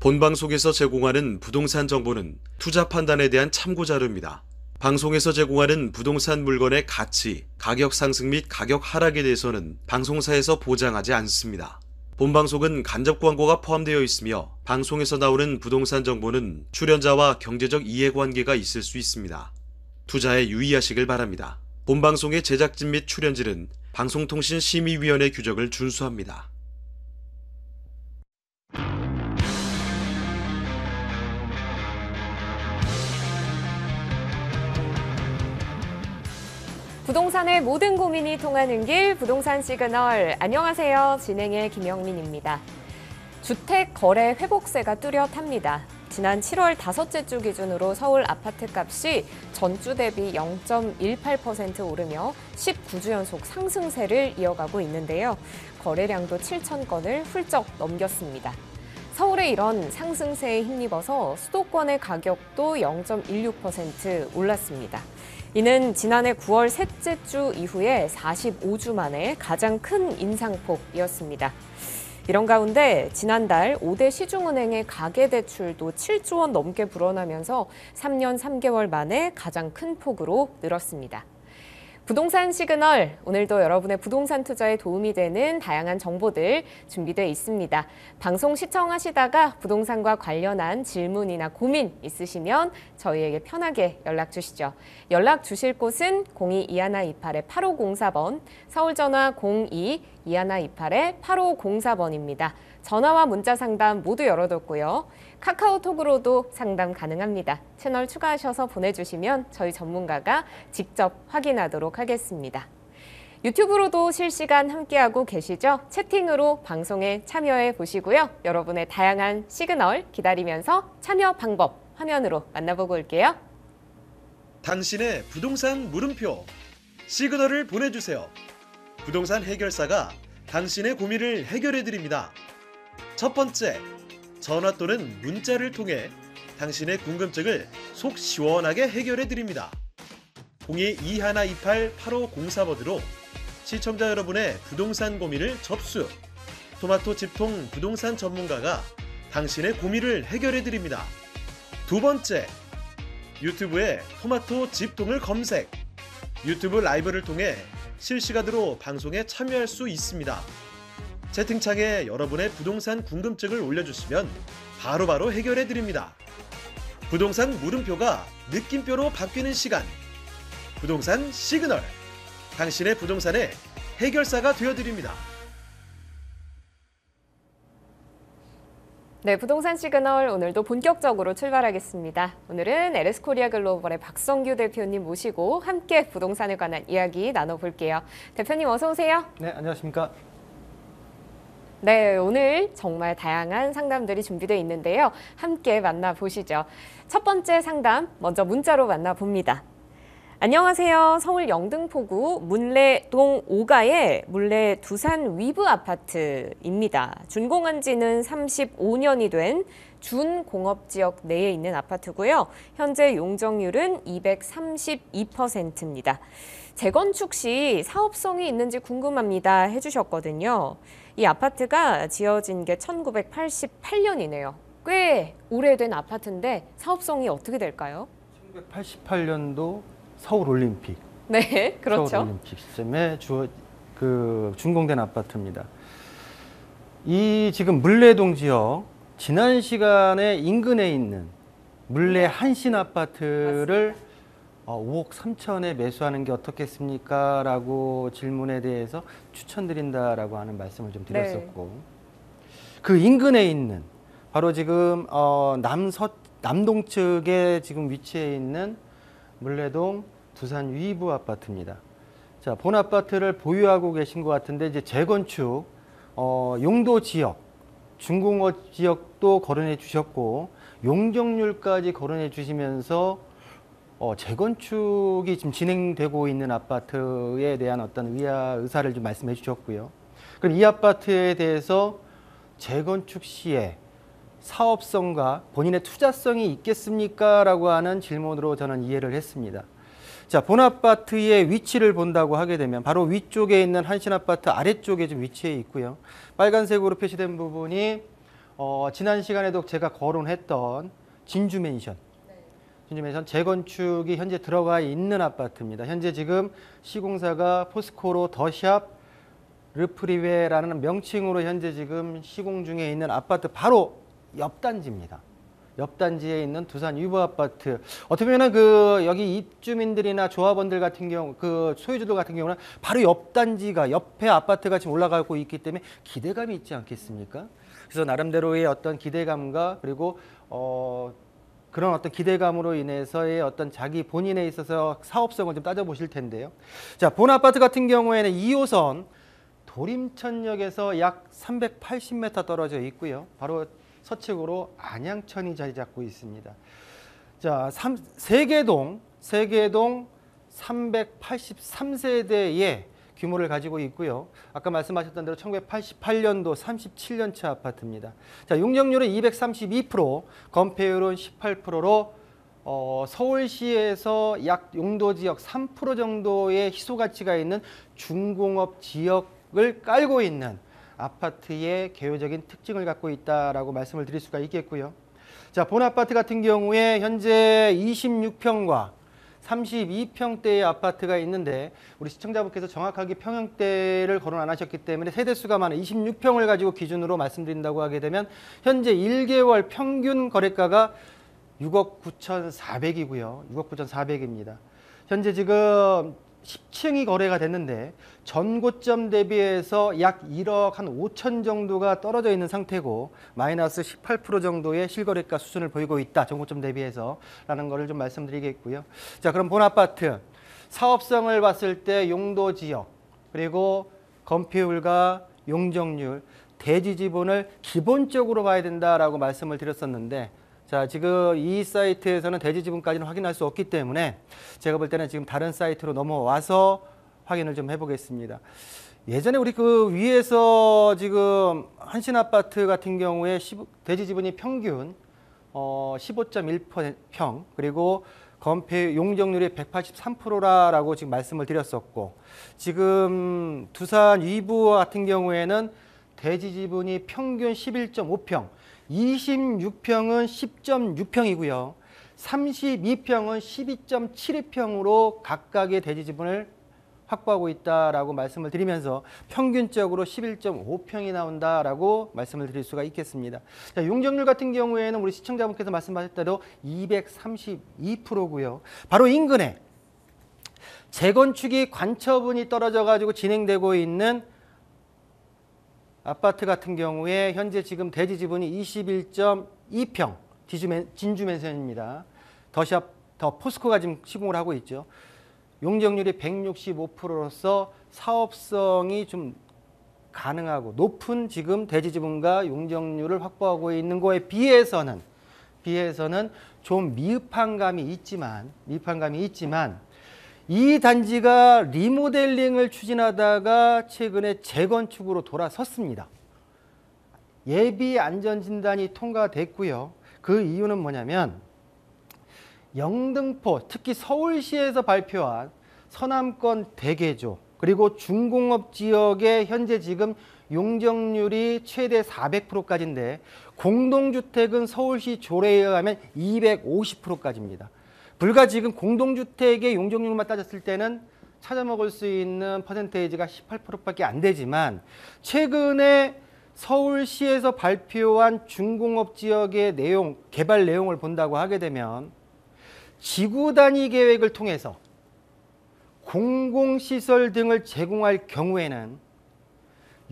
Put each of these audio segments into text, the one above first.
본방송에서 제공하는 부동산 정보는 투자 판단에 대한 참고 자료입니다. 방송에서 제공하는 부동산 물건의 가치, 가격 상승 및 가격 하락에 대해서는 방송사에서 보장하지 않습니다. 본방송은 간접 광고가 포함되어 있으며 방송에서 나오는 부동산 정보는 출연자와 경제적 이해관계가 있을 수 있습니다. 투자에 유의하시길 바랍니다. 본방송의 제작진 및 출연진은 방송통신심의위원회 규정을 준수합니다. 부동산의 모든 고민이 통하는 길, 부동산 시그널. 안녕하세요. 진행의 김영민입니다. 주택 거래 회복세가 뚜렷합니다. 지난 7월 다섯째 주 기준으로 서울 아파트 값이 전주 대비 0.18% 오르며 19주 연속 상승세를 이어가고 있는데요. 거래량도 7천 건을 훌쩍 넘겼습니다. 서울의 이런 상승세에 힘입어서 수도권의 가격도 0.16% 올랐습니다. 이는 지난해 9월 셋째 주 이후에 45주 만에 가장 큰 인상폭이었습니다. 이런 가운데 지난달 5대 시중은행의 가계대출도 7조 원 넘게 불어나면서 3년 3개월 만에 가장 큰 폭으로 늘었습니다. 부동산 시그널, 오늘도 여러분의 부동산 투자에 도움이 되는 다양한 정보들 준비되어 있습니다. 방송 시청하시다가 부동산과 관련한 질문이나 고민 있으시면 저희에게 편하게 연락 주시죠. 연락 주실 곳은 02-2128-8504번, 서울전화 02-2128-8504번입니다. 전화와 문자 상담 모두 열어뒀고요. 카카오톡으로도 상담 가능합니다. 채널 추가하셔서 보내주시면 저희 전문가가 직접 확인하도록 하겠습니다. 유튜브로도 실시간 함께하고 계시죠? 채팅으로 방송에 참여해 보시고요. 여러분의 다양한 시그널 기다리면서 참여 방법 화면으로 만나보고 올게요. 당신의 부동산 물음표 시그널을 보내주세요. 부동산 해결사가 당신의 고민을 해결해 드립니다. 첫 번째, 전화 또는 문자를 통해 당신의 궁금증을 속 시원하게 해결해 드립니다. 02-2128-8504번으로 시청자 여러분의 부동산 고민을 접수. 토마토 집통 부동산 전문가가 당신의 고민을 해결해 드립니다. 두 번째, 유튜브에 토마토 집통을 검색. 유튜브 라이브를 통해 실시간으로 방송에 참여할 수 있습니다. 채팅창에 여러분의 부동산 궁금증을 올려주시면 바로바로 해결해 드립니다. 부동산 물음표가 느낌표로 바뀌는 시간. 부동산 시그널. 당신의 부동산의 해결사가 되어드립니다. 네, 부동산 시그널 오늘도 본격적으로 출발하겠습니다. 오늘은 LS코리아 글로벌의 박성규 대표님 모시고 함께 부동산에 관한 이야기 나눠볼게요. 대표님 어서 오세요. 네, 안녕하십니까. 네, 오늘 정말 다양한 상담들이 준비되어 있는데요. 함께 만나보시죠. 첫 번째 상담 먼저 문자로 만나봅니다. 안녕하세요. 서울 영등포구 문래동 5가의 문래 두산 위브 아파트입니다. 준공한 지는 35년이 된 준공업지역 내에 있는 아파트고요. 현재 용적률은 232%입니다. 재건축 시 사업성이 있는지 궁금합니다 해주셨거든요. 이 아파트가 지어진 게 1988년이네요. 꽤 오래된 아파트인데 사업성이 어떻게 될까요? 1988년도 서울올림픽. 네, 그렇죠. 서울올림픽 시점에 준공된 아파트입니다. 이 지금 물레동 지역, 지난 시간에 인근에 있는 물레 한신 아파트를 5억 3천에 매수하는 게 어떻겠습니까? 라고 질문에 대해서 추천드린다라고 하는 말씀을 좀 드렸었고, 그 인근에 있는 바로 지금 남동측에 지금 위치해 있는 물레동 두산 위브 아파트입니다. 자, 본 아파트를 보유하고 계신 것 같은데 이제 재건축 용도 지역, 준공업 지역도 거론해 주셨고 용적률까지 거론해 주시면서 재건축이 지금 진행되고 있는 아파트에 대한 어떤 의사를 좀 말씀해 주셨고요. 그럼 이 아파트에 대해서 재건축 시에 사업성과 본인의 투자성이 있겠습니까? 라고 하는 질문으로 저는 이해를 했습니다. 자, 본 아파트의 위치를 본다고 하게 되면 바로 위쪽에 있는 한신 아파트 아래쪽에 좀 위치해 있고요. 빨간색으로 표시된 부분이 지난 시간에도 제가 거론했던 진주맨션. 진주맨션 재건축이 현재 들어가 있는 아파트입니다. 현재 지금 시공사가 포스코로 더샵 르프리웨라는 명칭으로 현재 지금 시공 중에 있는 아파트 바로 옆 단지입니다. 옆 단지에 있는 두산 유보 아파트. 어떻게 보면 여기 입주민들이나 조합원들 같은 경우, 소유주들 같은 경우는 바로 옆 단지가, 옆에 아파트가 지금 올라가고 있기 때문에 기대감이 있지 않겠습니까? 그래서 나름대로의 어떤 기대감과 그리고 그런 어떤 기대감으로 인해서의 어떤 자기 본인에 있어서 사업성을 좀 따져보실 텐데요. 자, 본 아파트 같은 경우에는 2호선 도림천역에서 약 380m 떨어져 있고요. 바로 서측으로 안양천이 자리 잡고 있습니다. 자, 세계동 383세대의 규모를 가지고 있고요. 아까 말씀하셨던 대로 1988년도 37년차 아파트입니다. 자, 용적률은 232%, 건폐율은 18%로 서울시에서 약 용도 지역 3% 정도의 희소 가치가 있는 중공업 지역을 깔고 있는 아파트의 개요적인 특징을 갖고 있다라고 말씀을 드릴 수가 있겠고요. 자, 본 아파트 같은 경우에 현재 26평과 32평대의 아파트가 있는데 우리 시청자분께서 정확하게 평형대를 거론 안 하셨기 때문에 세대수가 많은 26평을 가지고 기준으로 말씀드린다고 하게 되면 현재 1개월 평균 거래가가 6억 9,400이고요. 6억 9,400입니다. 현재 지금 10층이 거래가 됐는데 전고점 대비해서 약 1억 한 5천 정도가 떨어져 있는 상태고 마이너스 18% 정도의 실거래가 수준을 보이고 있다. 전고점 대비해서 라는 거를 좀 말씀드리겠고요. 자, 그럼 본 아파트 사업성을 봤을 때 용도 지역 그리고 건폐율과 용적률, 대지 지분을 기본적으로 봐야 된다라고 말씀을 드렸었는데 자, 지금 이 사이트에서는 대지 지분까지는 확인할 수 없기 때문에 제가 볼 때는 지금 다른 사이트로 넘어와서 확인을 좀 해보겠습니다. 예전에 우리 위에서 지금 한신 아파트 같은 경우에 대지 지분이 평균 15.1평 그리고 건폐 용적률이 183%라고 지금 말씀을 드렸었고 지금 두산 위브 같은 경우에는 대지 지분이 평균 11.5평 26평은 10.6평이고요. 32평은 12.72평으로 각각의 대지 지분을 확보하고 있다라고 말씀을 드리면서 평균적으로 11.5평이 나온다라고 말씀을 드릴 수가 있겠습니다. 자, 용적률 같은 경우에는 우리 시청자분께서 말씀하셨던 대로 232%고요. 바로 인근에 재건축이 관처분이 떨어져 가지고 진행되고 있는 아파트 같은 경우에 현재 지금 대지 지분이 21.2평 진주맨션입니다. 더샵 더 포스코가 지금 시공을 하고 있죠. 용적률이 165%로서 사업성이 좀 가능하고 높은 지금 대지 지분과 용적률을 확보하고 있는 거에 비해서는 좀 미흡한 감이 있지만 이 단지가 리모델링을 추진하다가 최근에 재건축으로 돌아섰습니다. 예비 안전진단이 통과됐고요. 그 이유는 뭐냐면 영등포, 특히 서울시에서 발표한 서남권 대개조 그리고 중공업 지역의 현재 지금 용적률이 최대 400%까지인데 공동주택은 서울시 조례에 의하면 250%까지입니다. 불과 지금 공동주택의 용적률만 따졌을 때는 찾아먹을 수 있는 퍼센테이지가 18%밖에 안 되지만 최근에 서울시에서 발표한 중공업 지역의 내용, 개발 내용을 본다고 하게 되면 지구 단위 계획을 통해서 공공시설 등을 제공할 경우에는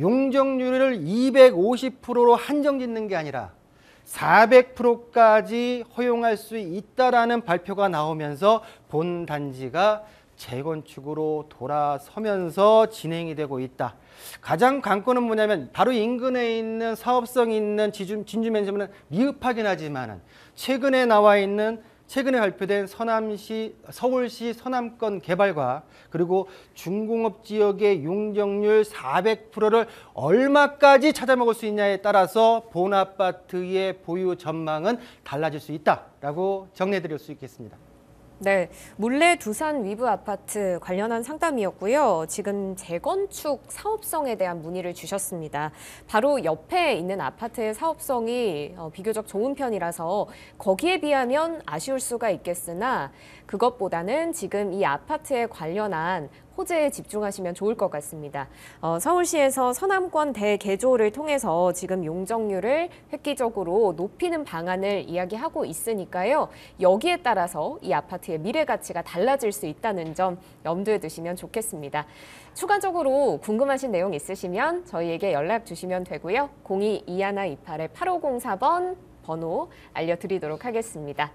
용적률을 250%로 한정 짓는 게 아니라 400%까지 허용할 수 있다라는 발표가 나오면서 본 단지가 재건축으로 돌아서면서 진행이 되고 있다. 가장 관건은 뭐냐면 바로 인근에 있는 사업성 있는 진주맨션은 미흡하긴 하지만 최근에 발표된 서울시 서남권 개발과 그리고 중공업 지역의 용적률 400%를 얼마까지 찾아먹을 수 있냐에 따라서 본 아파트의 보유 전망은 달라질 수 있다라고 정리해 드릴 수 있겠습니다. 네, 물레 두산 위브 아파트 관련한 상담이었고요. 지금 재건축 사업성에 대한 문의를 주셨습니다. 바로 옆에 있는 아파트의 사업성이 비교적 좋은 편이라서 거기에 비하면 아쉬울 수가 있겠으나 그것보다는 지금 이 아파트에 관련한 호재에 집중하시면 좋을 것 같습니다. 서울시에서 서남권 대개조를 통해서 지금 용적률을 획기적으로 높이는 방안을 이야기하고 있으니까요. 여기에 따라서 이 아파트의 미래 가치가 달라질 수 있다는 점 염두에 두시면 좋겠습니다. 추가적으로 궁금하신 내용 있으시면 저희에게 연락 주시면 되고요. 02-2128-8504번 번호 알려드리도록 하겠습니다.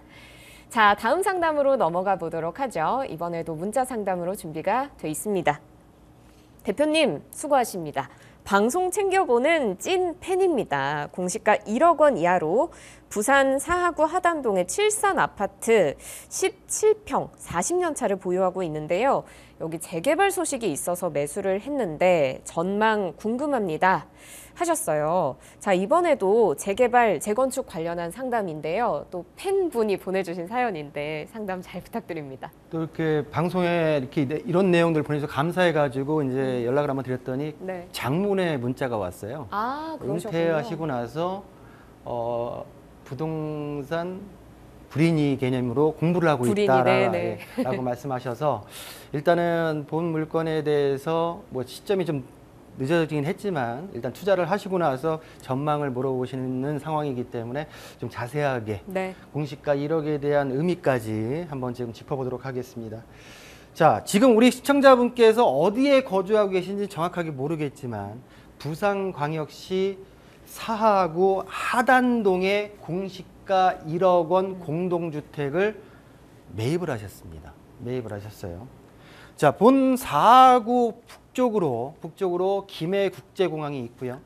자, 다음 상담으로 넘어가 보도록 하죠. 이번에도 문자 상담으로 준비가 돼 있습니다. 대표님 수고하십니다. 방송 챙겨보는 찐 팬입니다. 공시가 1억 원 이하로 부산 사하구 하단동의 7산 아파트 17평 40년 차를 보유하고 있는데요. 여기 재개발 소식이 있어서 매수를 했는데 전망 궁금합니다 하셨어요. 자, 이번에도 재개발, 재건축 관련한 상담인데요. 또 팬분이 보내주신 사연인데 상담 잘 부탁드립니다. 또 이렇게 방송에 이렇게 이런 내용들 보내줘서 감사해가지고 이제 연락을 한번 드렸더니 네. 장문의 문자가 왔어요. 아, 그러셨군요. 은퇴하시고 나서 부동산 불인이 개념으로 공부를 하고 있다라고 말씀하셔서 일단은 본 물건에 대해서 뭐 시점이 좀 늦어지긴 했지만 일단 투자를 하시고 나서 전망을 물어보시는 상황이기 때문에 좀 자세하게 네. 공시가 1억에 대한 의미까지 한번 지금 짚어보도록 하겠습니다. 자, 지금 우리 시청자분께서 어디에 거주하고 계신지 정확하게 모르겠지만 부산광역시 사하구 하단동에 공시가 1억 원 공동주택을 매입을 하셨습니다. 매입을 하셨어요. 자, 본 사하구 북쪽으로 김해국제공항이 있고요.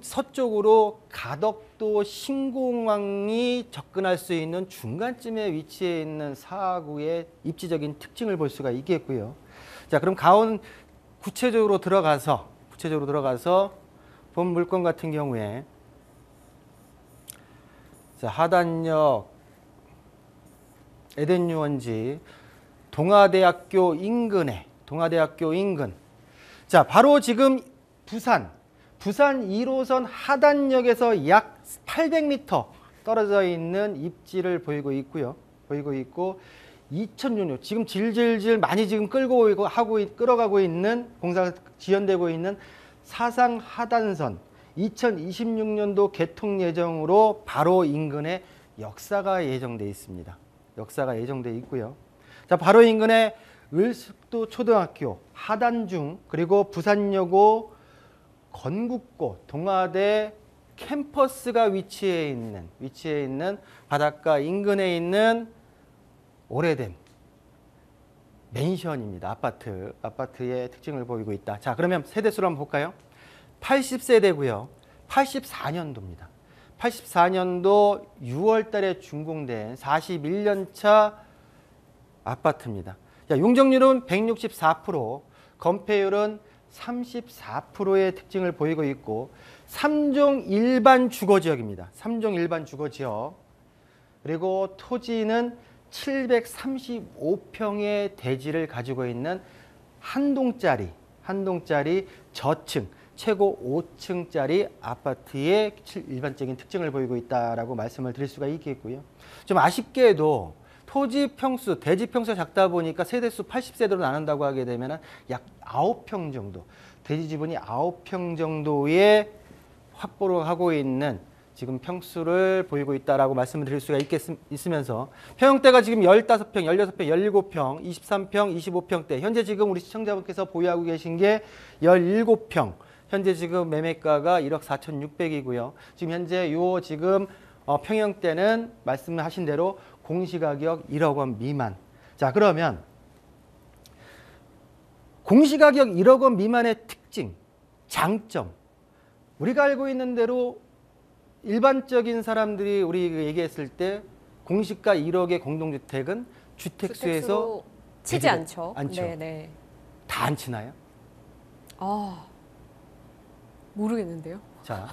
서쪽으로 가덕도 신공항이 접근할 수 있는 중간쯤에 위치해 있는 사하구의 입지적인 특징을 볼 수가 있겠고요. 자, 그럼 구체적으로 들어가서 본 물건 같은 경우에 자, 하단역 에덴 유원지 동아대학교 인근. 자, 바로 지금 부산 1호선 하단역에서 약 800m 떨어져 있는 입지를 보이고 있고 2006년 지금 질질질 많이 지금 끌어가고 있는 공사가 지연되고 있는 사상 하단선 2026년도 개통 예정으로 바로 인근에 역사가 예정돼 있습니다. 역사가 예정돼 있고요. 자, 바로 인근에 을숙도 초등학교, 하단중, 그리고 부산여고, 건국고, 동아대 캠퍼스가 위치해 있는 바닷가 인근에 있는 오래된 맨션입니다. 아파트의 특징을 보이고 있다. 자, 그러면 세대수를 한번 볼까요? 80세대고요. 84년도입니다. 84년도 6월 달에 준공된 41년 차 아파트입니다. 자, 용적률은 164%, 건폐율은 34%의 특징을 보이고 있고 3종 일반 주거지역입니다. 3종 일반 주거지역. 그리고 토지는 735평의 대지를 가지고 있는 한 동짜리 저층 최고 5층짜리 아파트의 일반적인 특징을 보이고 있다라고 말씀을 드릴 수가 있겠고요. 좀 아쉽게도 토지 평수, 대지 평수가 작다 보니까 세대수 80세대로 나눈다고 하게 되면 약 9평 정도, 대지 지분이 9평 정도의 확보를 하고 있는 지금 평수를 보이고 있다라고 말씀을 드릴 수가 있으면서 평형대가 지금 15평, 16평, 17평, 23평, 25평대 현재 지금 우리 시청자분께서 보유하고 계신 게 17평 현재 지금 매매가가 1억 4,600이고요. 지금 현재 지금 평형대는 말씀하신 대로 공시가격 1억 원 미만. 자, 그러면 공시가격 1억 원 미만의 특징, 장점. 우리가 알고 있는 대로 일반적인 사람들이 우리 얘기했을 때 공시가 1억의 공동주택은 주택수에서 치지 않죠. 네네. 다 안 치나요? 아, 모르겠는데요. 자,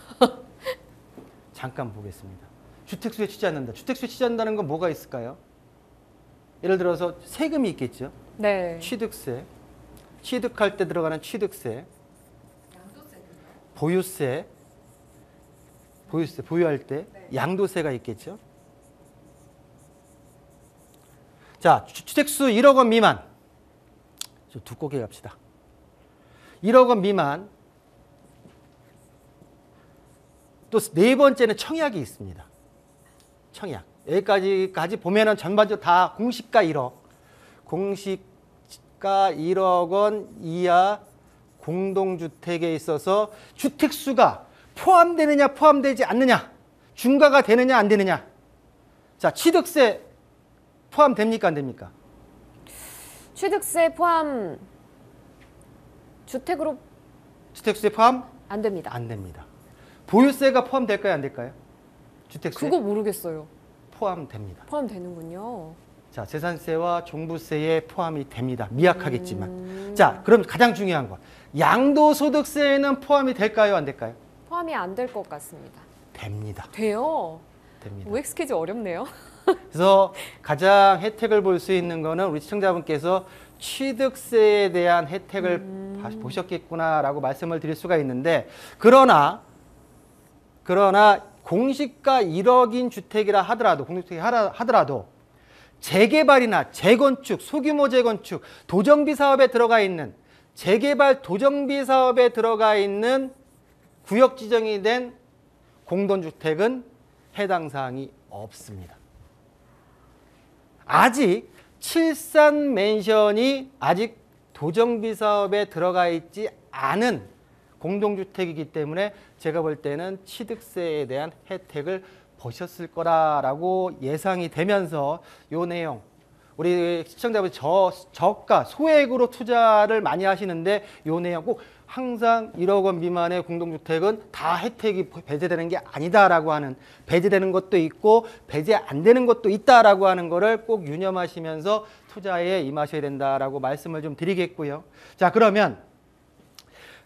잠깐 보겠습니다. 주택수에 치지 않는다. 주택수에 치지 않는다는 건 뭐가 있을까요? 예를 들어서 세금이 있겠죠. 네. 취득세, 취득할 때 들어가는 취득세, 보유세, 보유할 때 양도세가 있겠죠. 자, 주택수 1억 원 미만. 좀 두껍게 갑시다. 1억 원 미만. 또 네 번째는 청약이 있습니다. 청약. 여기까지 보면은 전반적으로 다 공시가 1억. 공시가 1억 원 이하 공동주택에 있어서 주택수가 포함되느냐 포함되지 않느냐, 중과가 되느냐 안 되느냐. 자, 취득세 포함됩니까 안 됩니까? 취득세 포함 주택으로 주택수에 포함 안 됩니다. 안 됩니다. 보유세가 포함될까요 안 될까요? 주택세 그거 모르겠어요. 포함됩니다. 포함되는군요. 자, 재산세와 종부세에 포함이 됩니다. 미약하겠지만. 자, 그럼 가장 중요한 것. 양도소득세에는 포함이 될까요 안 될까요? 포함이 안 될 것 같습니다. 됩니다. 돼요. 됩니다. OX 퀴즈 어렵네요. 그래서 가장 혜택을 볼 수 있는 거는 우리 시청자분께서 취득세에 대한 혜택을 보셨겠구나라고 말씀을 드릴 수가 있는데, 그러나 공시가 1억인 주택이라 하더라도, 공동주택이 하더라도 재개발이나 재건축, 소규모 재건축, 도정비 사업에 들어가 있는, 재개발 도정비 사업에 들어가 있는 구역 지정이 된 공동주택은 해당 사항이 없습니다. 아직 칠산 맨션이 아직 도정비 사업에 들어가 있지 않은 공동주택이기 때문에 제가 볼 때는 취득세에 대한 혜택을 보셨을 거라고 예상이 되면서 요 내용, 우리 시청자분이 저가 소액으로 투자를 많이 하시는데 요 내용 꼭 항상 1억 원 미만의 공동주택은 다 혜택이 배제되는 게 아니다라고 하는, 배제되는 것도 있고 배제 안 되는 것도 있다라고 하는 거를 꼭 유념하시면서 투자에 임하셔야 된다라고 말씀을 좀 드리겠고요. 자, 그러면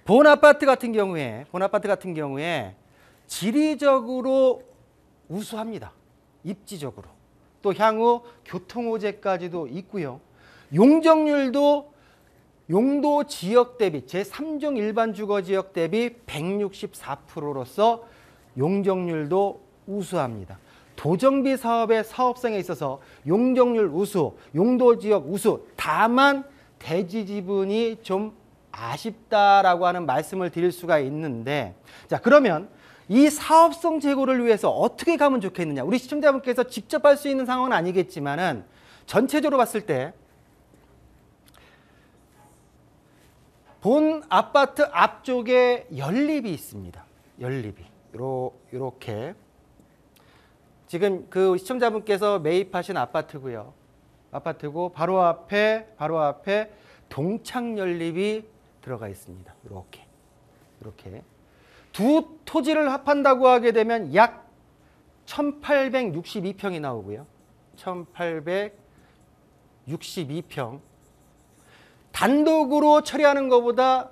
본아파트 같은 경우에 지리적으로 우수합니다. 입지적으로. 또 향후 교통호재까지도 있고요. 용적률도 용도 지역 대비 제3종 일반 주거 지역 대비 164%로서 용적률도 우수합니다. 도정비 사업의 사업성에 있어서 용적률 우수, 용도 지역 우수, 다만 대지 지분이 좀 아쉽다라고 하는 말씀을 드릴 수가 있는데, 자, 그러면 이 사업성 제고를 위해서 어떻게 가면 좋겠느냐. 우리 시청자분께서 직접 할 수 있는 상황은 아니겠지만은 전체적으로 봤을 때 본 아파트 앞쪽에 연립이 있습니다. 연립이. 요렇게. 지금 그 시청자분께서 매입하신 아파트고요. 아파트고 바로 앞에 동창 연립이 들어가 있습니다. 이렇게. 두 토지를 합한다고 하게 되면 약 1862평이 나오고요. 1862평. 단독으로 처리하는 것보다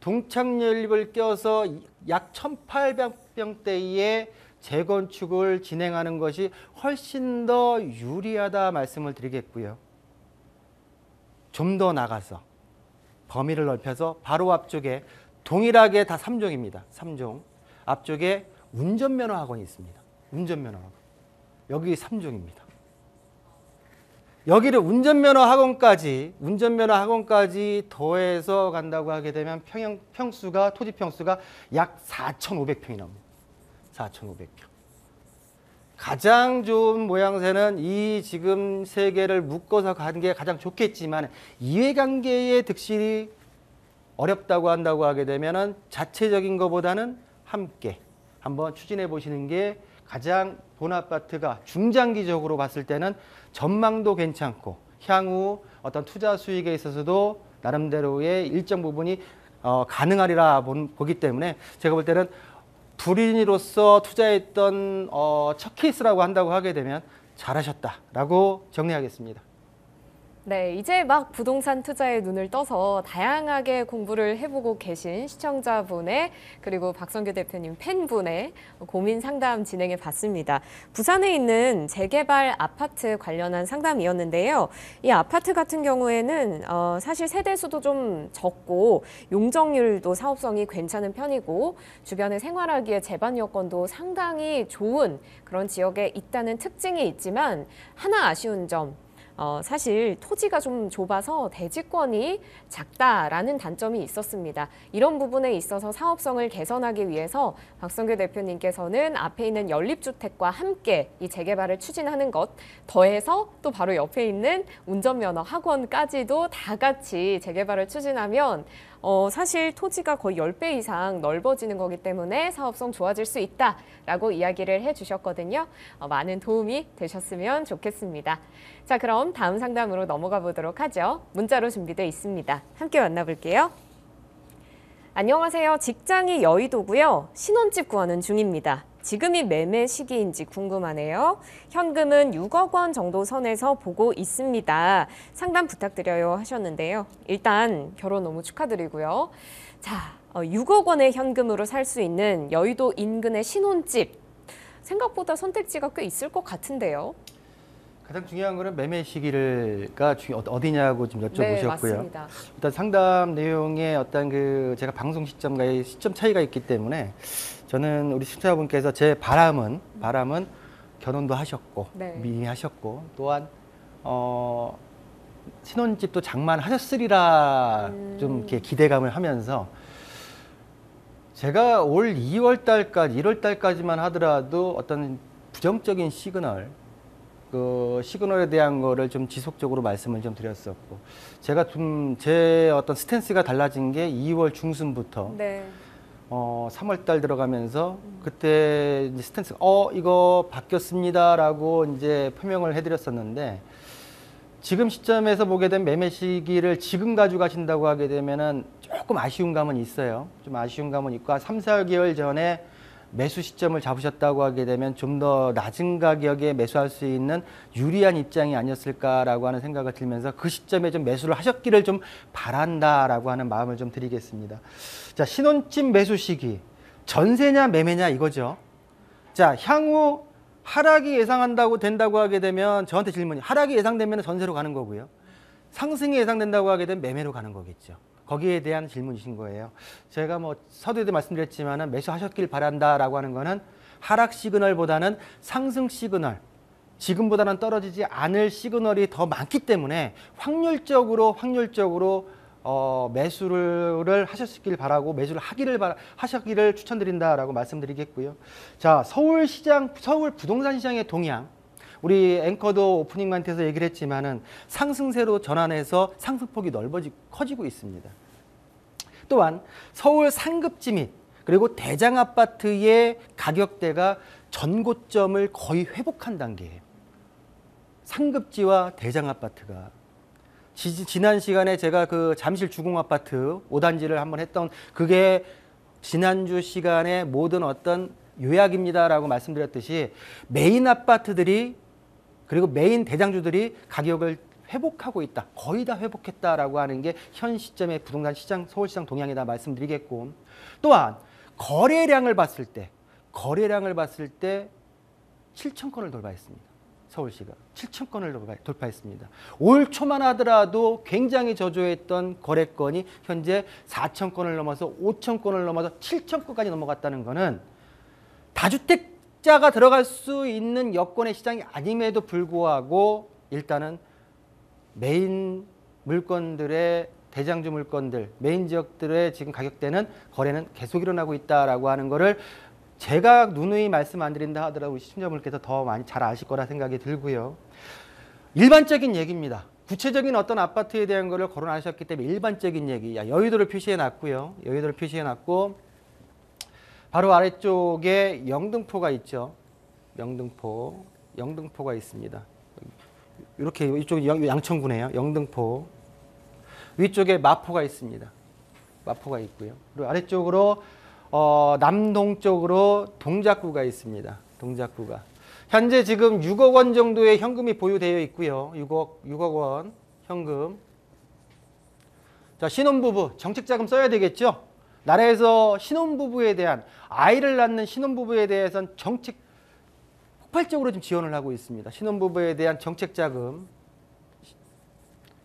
동창 연립을 껴서 약 1800평대의 재건축을 진행하는 것이 훨씬 더 유리하다 말씀을 드리겠고요. 좀 더 나가서 범위를 넓혀서 바로 앞쪽에 동일하게 다 3종입니다. 3종. 앞쪽에 운전면허 학원이 있습니다. 운전면허 학원. 여기 3종입니다. 여기를 운전면허 학원까지 더해서 간다고 하게 되면 토지 평수가 약 4,500평이 나옵니다. 4,500평. 가장 좋은 모양새는 이 지금 세 개를 묶어서 가는 게 가장 좋겠지만, 이해관계의 득실이 어렵다고 한다고 하게 되면은 자체적인 것보다는 함께 한번 추진해 보시는 게 가장 본 아파트가 중장기적으로 봤을 때는 전망도 괜찮고 향후 어떤 투자 수익에 있어서도 나름대로의 일정 부분이 가능하리라 보기 때문에 제가 볼 때는 불인으로서 투자했던 첫 케이스라고 한다고 하게 되면 잘하셨다라고 정리하겠습니다. 네, 이제 막 부동산 투자에 눈을 떠서 다양하게 공부를 해보고 계신 시청자분의 그리고 박성규 대표님 팬분의 고민 상담 진행해 봤습니다. 부산에 있는 재개발 아파트 관련한 상담이었는데요. 이 아파트 같은 경우에는 사실 세대 수도 좀 적고 용적률도 사업성이 괜찮은 편이고 주변에 생활하기에 제반 여건도 상당히 좋은 그런 지역에 있다는 특징이 있지만 하나 아쉬운 점, 사실 토지가 좀 좁아서 대지권이 작다라는 단점이 있었습니다. 이런 부분에 있어서 사업성을 개선하기 위해서 박성규 대표님께서는 앞에 있는 연립주택과 함께 이 재개발을 추진하는 것, 더해서 또 바로 옆에 있는 운전면허 학원까지도 다 같이 재개발을 추진하면 사실 토지가 거의 10배 이상 넓어지는 거기 때문에 사업성 좋아질 수 있다라고 이야기를 해주셨거든요. 많은 도움이 되셨으면 좋겠습니다. 자, 그럼 다음 상담으로 넘어가 보도록 하죠. 문자로 준비되어 있습니다. 함께 만나볼게요. 안녕하세요. 직장이 여의도고요. 신혼집 구하는 중입니다. 지금이 매매 시기인지 궁금하네요. 현금은 6억 원 정도 선에서 보고 있습니다. 상담 부탁드려요 하셨는데요. 일단 결혼 너무 축하드리고요. 자, 6억 원의 현금으로 살 수 있는 여의도 인근의 신혼집. 생각보다 선택지가 꽤 있을 것 같은데요. 가장 중요한 거는 매매 시기가 어디냐고 좀 여쭤보셨고요. 네, 맞습니다. 일단 상담 내용에 어떤 제가 방송 시점과의 시점 차이가 있기 때문에 저는 우리 시청자분께서 제 바람은 결혼도 하셨고 네. 미리 하셨고 또한 신혼집도 장만하셨으리라 좀 이렇게 기대감을 하면서 제가 올 2월 달까지 1월 달까지만 하더라도 어떤 부정적인 시그널 그 시그널에 대한 거를 좀 지속적으로 말씀을 좀 드렸었고 제가 좀 제 어떤 스탠스가 달라진 게 2월 중순부터 네. 3월 달 들어가면서 그때 이제 스탠스 이거 바뀌었습니다라고 이제 표명을 해드렸었는데 지금 시점에서 보게 된 매매 시기를 지금 가져가신다고 하게 되면은 조금 아쉬운 감은 있어요. 좀 아쉬운 감은 있고 3, 4개월 전에 매수 시점을 잡으셨다고 하게 되면 좀 더 낮은 가격에 매수할 수 있는 유리한 입장이 아니었을까라고 하는 생각을 들면서 그 시점에 좀 매수를 하셨기를 좀 바란다라고 하는 마음을 좀 드리겠습니다. 자, 신혼집 매수 시기 전세냐 매매냐 이거죠. 자, 향후 하락이 된다고 하게 되면 저한테 질문이 하락이 예상되면 전세로 가는 거고요. 상승이 예상된다고 하게 되면 매매로 가는 거겠죠. 거기에 대한 질문이신 거예요. 제가 서두에도 말씀드렸지만 매수하셨길 바란다라고 하는 거는 하락 시그널보다는 상승 시그널, 지금보다는 떨어지지 않을 시그널이 더 많기 때문에 확률적으로 매수를 하셨길 바라고 매수를 하셨기를 추천드린다라고 말씀드리겠고요. 자, 서울 부동산 시장의 동향. 우리 앵커도 오프닝 멘트에서 얘기를 했지만은 상승세로 전환해서 상승폭이 커지고 있습니다. 또한 서울 상급지 및 그리고 대장 아파트의 가격대가 전고점을 거의 회복한 단계예요. 상급지와 대장 아파트가 지난 시간에 제가 그 잠실 주공 아파트 5단지를 한번 했던 그게 지난주 시간에 모든 어떤 요약입니다라고 말씀드렸듯이 메인 아파트들이 그리고 메인 대장주들이 가격을 회복하고 있다. 거의 다 회복했다라고 하는 게 현 시점의 부동산 시장, 서울시장 동향이다 말씀드리겠고 또한 거래량을 봤을 때 7천 건을 돌파했습니다. 서울시가 7천 건을 돌파했습니다. 올 초만 하더라도 굉장히 저조했던 거래건이 현재 4천 건을 넘어서 5천 건을 넘어서 7천 건까지 넘어갔다는 것은 다주택자가 들어갈 수 있는 여건의 시장이 아님에도 불구하고 일단은 메인 물건들의 대장주 물건들, 메인 지역들의 지금 가격대는 거래는 계속 일어나고 있다라고 하는 거를 제가 누누이 말씀 안 드린다 하더라도 시청자분께서 더 많이 잘 아실 거라 생각이 들고요. 일반적인 얘기입니다. 구체적인 어떤 아파트에 대한 거를 거론하셨기 때문에 일반적인 얘기. 여의도를 표시해 놨고요. 여의도를 표시해 놨고 바로 아래쪽에 영등포가 있죠. 영등포가 있습니다. 이렇게 이쪽이 양천구네요. 영등포. 위쪽에 마포가 있습니다. 마포가 있고요. 그리고 아래쪽으로 남동쪽으로 동작구가 있습니다. 동작구가. 현재 지금 6억 원 정도의 현금이 보유되어 있고요. 6억 원. 현금. 자, 신혼부부 정책자금 써야 되겠죠. 나라에서 신혼부부에 대한 아이를 낳는 신혼부부에 대해서는 정책 폭발적으로 지금 지원을 하고 있습니다. 신혼부부에 대한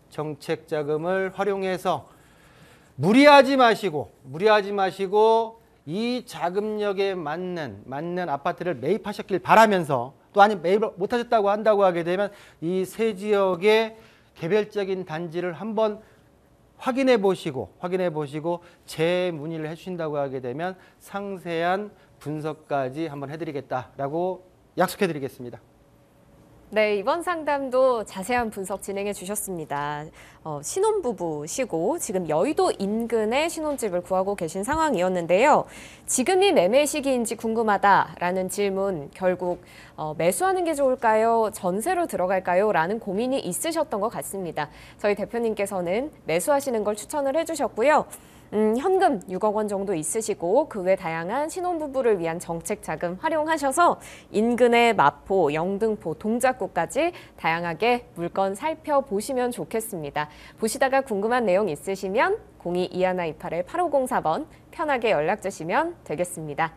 정책자금을 활용해서 무리하지 마시고 이 자금력에 맞는 아파트를 매입하셨길 바라면서, 또 아니 매입 못하셨다고 한다고 하게 되면 이 세 지역의 개별적인 단지를 한번 확인해 보시고 재문의를 해주신다고 하게 되면 상세한 분석까지 한번 해드리겠다라고 약속해드리겠습니다. 네, 이번 상담도 자세한 분석 진행해 주셨습니다. 신혼부부시고 지금 여의도 인근에 신혼집을 구하고 계신 상황이었는데요. 지금이 매매 시기인지 궁금하다라는 질문, 결국 매수하는 게 좋을까요? 전세로 들어갈까요? 라는 고민이 있으셨던 것 같습니다. 저희 대표님께서는 매수하시는 걸 추천을 해주셨고요. 현금 6억 원 정도 있으시고 그 외 다양한 신혼부부를 위한 정책 자금 활용하셔서 인근의 마포, 영등포, 동작구까지 다양하게 물건 살펴보시면 좋겠습니다. 보시다가 궁금한 내용 있으시면 02-2128-8504번 편하게 연락 주시면 되겠습니다.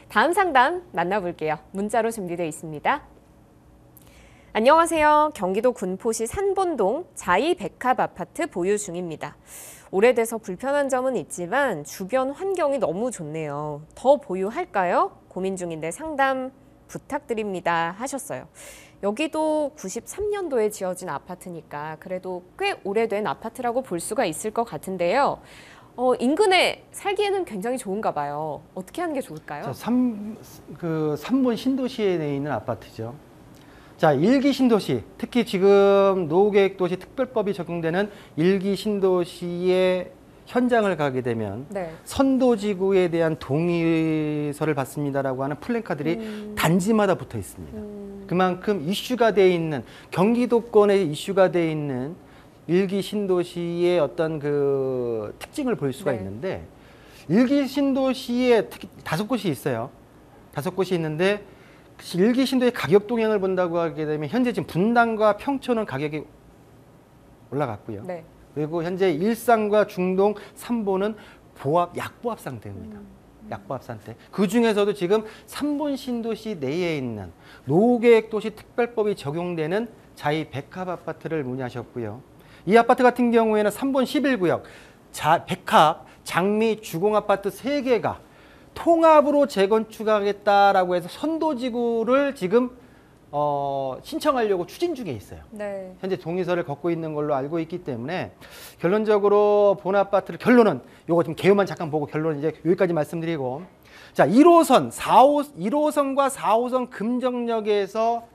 다음 상담 만나볼게요. 문자로 준비되어 있습니다. 안녕하세요. 경기도 군포시 산본동 자이 백합 아파트 보유 중입니다. 오래돼서 불편한 점은 있지만 주변 환경이 너무 좋네요. 더 보유할까요? 고민 중인데 상담 부탁드립니다 하셨어요. 여기도 93년도에 지어진 아파트니까 그래도 꽤 오래된 아파트라고 볼 수가 있을 것 같은데요. 인근에 살기에는 굉장히 좋은가 봐요. 어떻게 하는 게 좋을까요? 삼본 신도시에 있는 아파트죠. 자, 1기 신도시, 특히 지금 노후계획도시 특별법이 적용되는 1기 신도시의 현장을 가게 되면 네. 선도지구에 대한 동의서를 받습니다라고 하는 플랜카드들이 단지마다 붙어 있습니다. 그만큼 이슈가 돼 있는, 경기도권에 이슈가 돼 있는 1기 신도시의 어떤 그 특징을 볼 수가 네. 있는데, 1기 신도시에 특히 5곳이 있어요. 5곳이 있는데 1기 신도의 가격 동향을 본다고 하게 되면 현재 지금 분당과 평촌은 가격이 올라갔고요. 네. 그리고 현재 일산과 중동, 삼본은 약보합 상태입니다. 약보합 상태. 그 중에서도 지금 삼본 신도시 내에 있는 노후계획도시 특별법이 적용되는 자이 백합 아파트를 문의하셨고요. 이 아파트 같은 경우에는 삼본 11구역, 백합, 장미, 주공아파트 3개가 통합으로 재건축하겠다라고 해서 선도지구를 지금 신청하려고 추진 중에 있어요. 네. 현재 동의서를 갖고 있는 걸로 알고 있기 때문에 결론적으로 본 아파트를, 결론은 요거 좀 개요만 잠깐 보고 결론은 이제 여기까지 말씀드리고, 자, 1호선과 4호선 금정역에서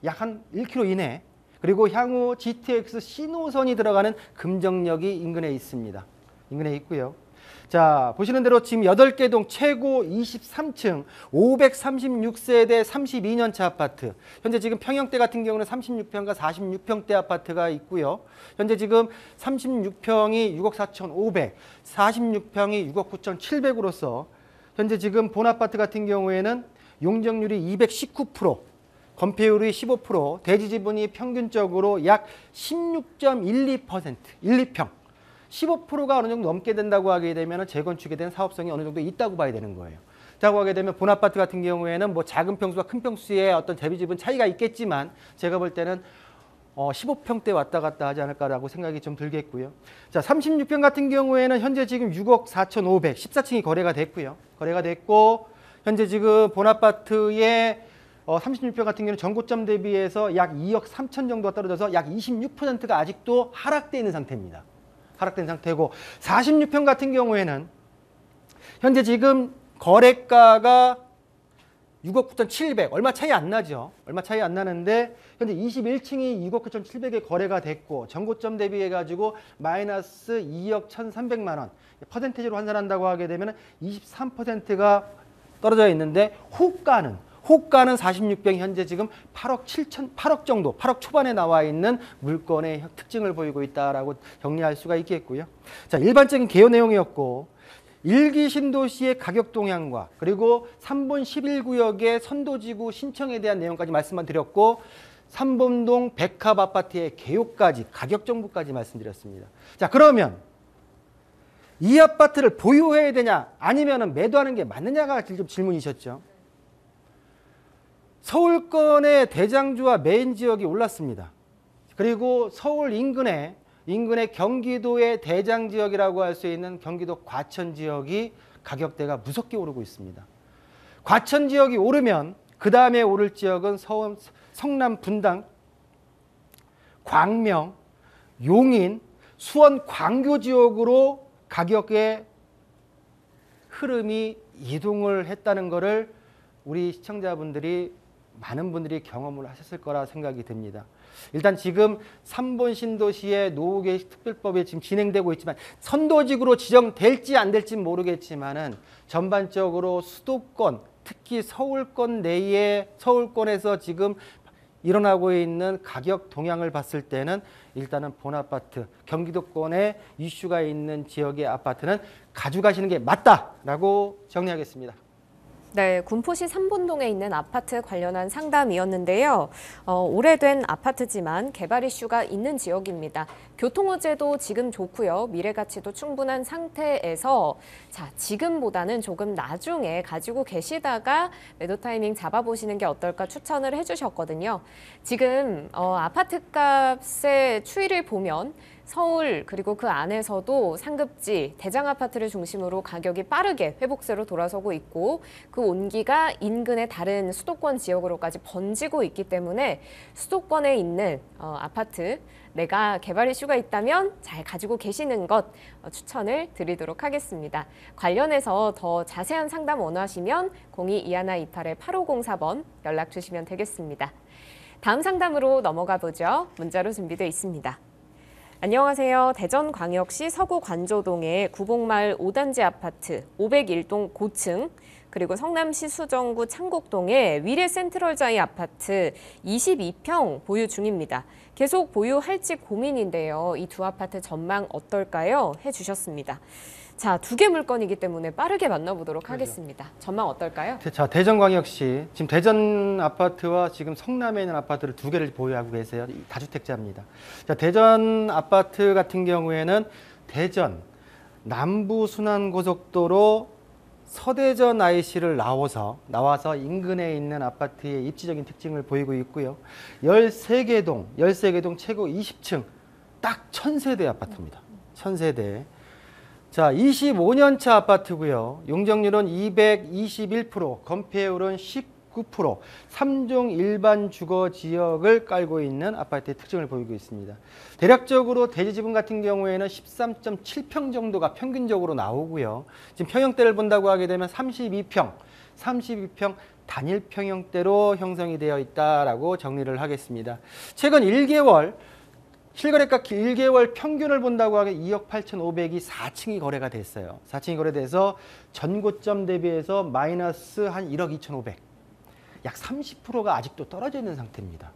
약 한 1km 이내, 그리고 향후 GTX 신호선이 들어가는 금정역이 인근에 있습니다. 인근에 있고요. 자, 보시는 대로 지금 8개 동 최고 23층 536세대 32년차 아파트. 현재 지금 평형대 같은 경우는 36평과 46평대 아파트가 있고요. 현재 지금 36평이 6억 4,500, 46평이 6억 9,700으로서 현재 지금 본 아파트 같은 경우에는 용적률이 219%, 건폐율이 15%, 대지 지분이 평균적으로 약 16.12%, 12평. 15%가 어느 정도 넘게 된다고 하게 되면 재건축에 대한 사업성이 어느 정도 있다고 봐야 되는 거예요. 라고 하게 되면 본 아파트 같은 경우에는 뭐 작은 평수와 큰 평수의 어떤 대비 지분 차이가 있겠지만 제가 볼 때는 15평대 왔다 갔다 하지 않을까라고 생각이 좀 들겠고요. 자, 36평 같은 경우에는 현재 지금 6억 4,500, 14층이 거래가 됐고요. 거래가 됐고, 현재 지금 본 아파트의 36평 같은 경우는 전고점 대비해서 약 2억 3천 정도가 떨어져서 약 26%가 아직도 하락되어 있는 상태입니다. 하락된 상태고, 46평 같은 경우에는 현재 지금 거래가가 6억 9,700, 얼마 차이 안 나죠. 얼마 차이 안 나는데 현재 21층이 6억 9,700에 거래가 됐고, 전고점 대비해가지고 마이너스 2억 1,300만 원, 퍼센테이지로 환산한다고 하게 되면 23%가 떨어져 있는데, 호가는 46평 현재 지금 8억 정도, 8억 초반에 나와 있는 물건의 특징을 보이고 있다라고 정리할 수가 있겠고요. 자, 일반적인 개요 내용이었고, 1기 신도시의 가격 동향과 그리고 3본 11구역의 선도지구 신청에 대한 내용까지 말씀만 드렸고, 삼본동 백합 아파트의 개요까지 가격 정보까지 말씀드렸습니다. 자, 그러면 이 아파트를 보유해야 되냐 아니면 매도하는 게 맞느냐가 좀 질문이셨죠. 서울권의 대장주와 메인 지역이 올랐습니다. 그리고 서울 인근의 경기도의 대장 지역이라고 할 수 있는 경기도 과천 지역이 가격대가 무섭게 오르고 있습니다. 과천 지역이 오르면 그 다음에 오를 지역은 성남 분당, 광명, 용인, 수원 광교 지역으로 가격의 흐름이 이동을 했다는 것을 우리 시청자분들이 많은 분들이 경험을 하셨을 거라 생각이 듭니다. 일단 지금 3본 신도시의 노후개식 특별법이 지금 진행되고 있지만 선도직으로 지정될지 안 될지 모르겠지만은 전반적으로 수도권, 특히 서울권 내에 서울권에서 지금 일어나고 있는 가격 동향을 봤을 때는 일단은 본아파트, 경기도권에 이슈가 있는 지역의 아파트는 가져가시는 게 맞다라고 정리하겠습니다. 네, 군포시 삼본동에 있는 아파트 관련한 상담이었는데요. 오래된 아파트지만 개발 이슈가 있는 지역입니다. 교통호재도 지금 좋고요. 미래 가치도 충분한 상태에서 자, 지금보다는 조금 나중에 가지고 계시다가 매도 타이밍 잡아보시는 게 어떨까 추천을 해주셨거든요. 지금 아파트 값의 추이를 보면 서울 그리고 그 안에서도 상급지, 대장 아파트를 중심으로 가격이 빠르게 회복세로 돌아서고 있고 그 온기가 인근의 다른 수도권 지역으로까지 번지고 있기 때문에 수도권에 있는 아파트 내가 개발 이슈가 있다면 잘 가지고 계시는 것 추천을 드리도록 하겠습니다. 관련해서 더 자세한 상담 원하시면 022128-8504번 연락 주시면 되겠습니다. 다음 상담으로 넘어가 보죠. 문자로 준비되어 있습니다. 안녕하세요. 대전광역시 서구 관조동의 구복마을 5단지 아파트 501동 고층 그리고 성남시 수정구 창곡동의 위례 센트럴자이 아파트 22평 보유 중입니다. 계속 보유할지 고민인데요. 이 두 아파트 전망 어떨까요? 해주셨습니다. 자, 두 개 물건이기 때문에 빠르게 만나보도록 하겠습니다. 전망 어떨까요? 자, 대전광역시 지금 대전 아파트와 지금 성남에 있는 아파트를 두 개를 보유하고 계세요. 다주택자입니다. 자, 대전 아파트 같은 경우에는 대전 남부순환고속도로 서대전 IC를 나와서 인근에 있는 아파트의 입지적인 특징을 보이고 있고요. 13개 동 최고 20층 딱 1000세대 아파트입니다. 1000세대. 자, 25년차 아파트고요. 용적률은 221%, 건폐율은 19%, 3종 일반 주거 지역을 깔고 있는 아파트의 특징을 보이고 있습니다. 대략적으로 대지지분 같은 경우에는 13.7평 정도가 평균적으로 나오고요. 지금 평형대를 본다고 하게 되면 32평 단일 평형대로 형성이 되어 있다라고 정리를 하겠습니다. 최근 1개월 실거래가 1개월 평균을 본다고 하면 2억 8,500이 4층이 거래가 됐어요. 4층이 거래돼서 전고점 대비해서 마이너스 한 1억 2,500. 약 30%가 아직도 떨어져 있는 상태입니다.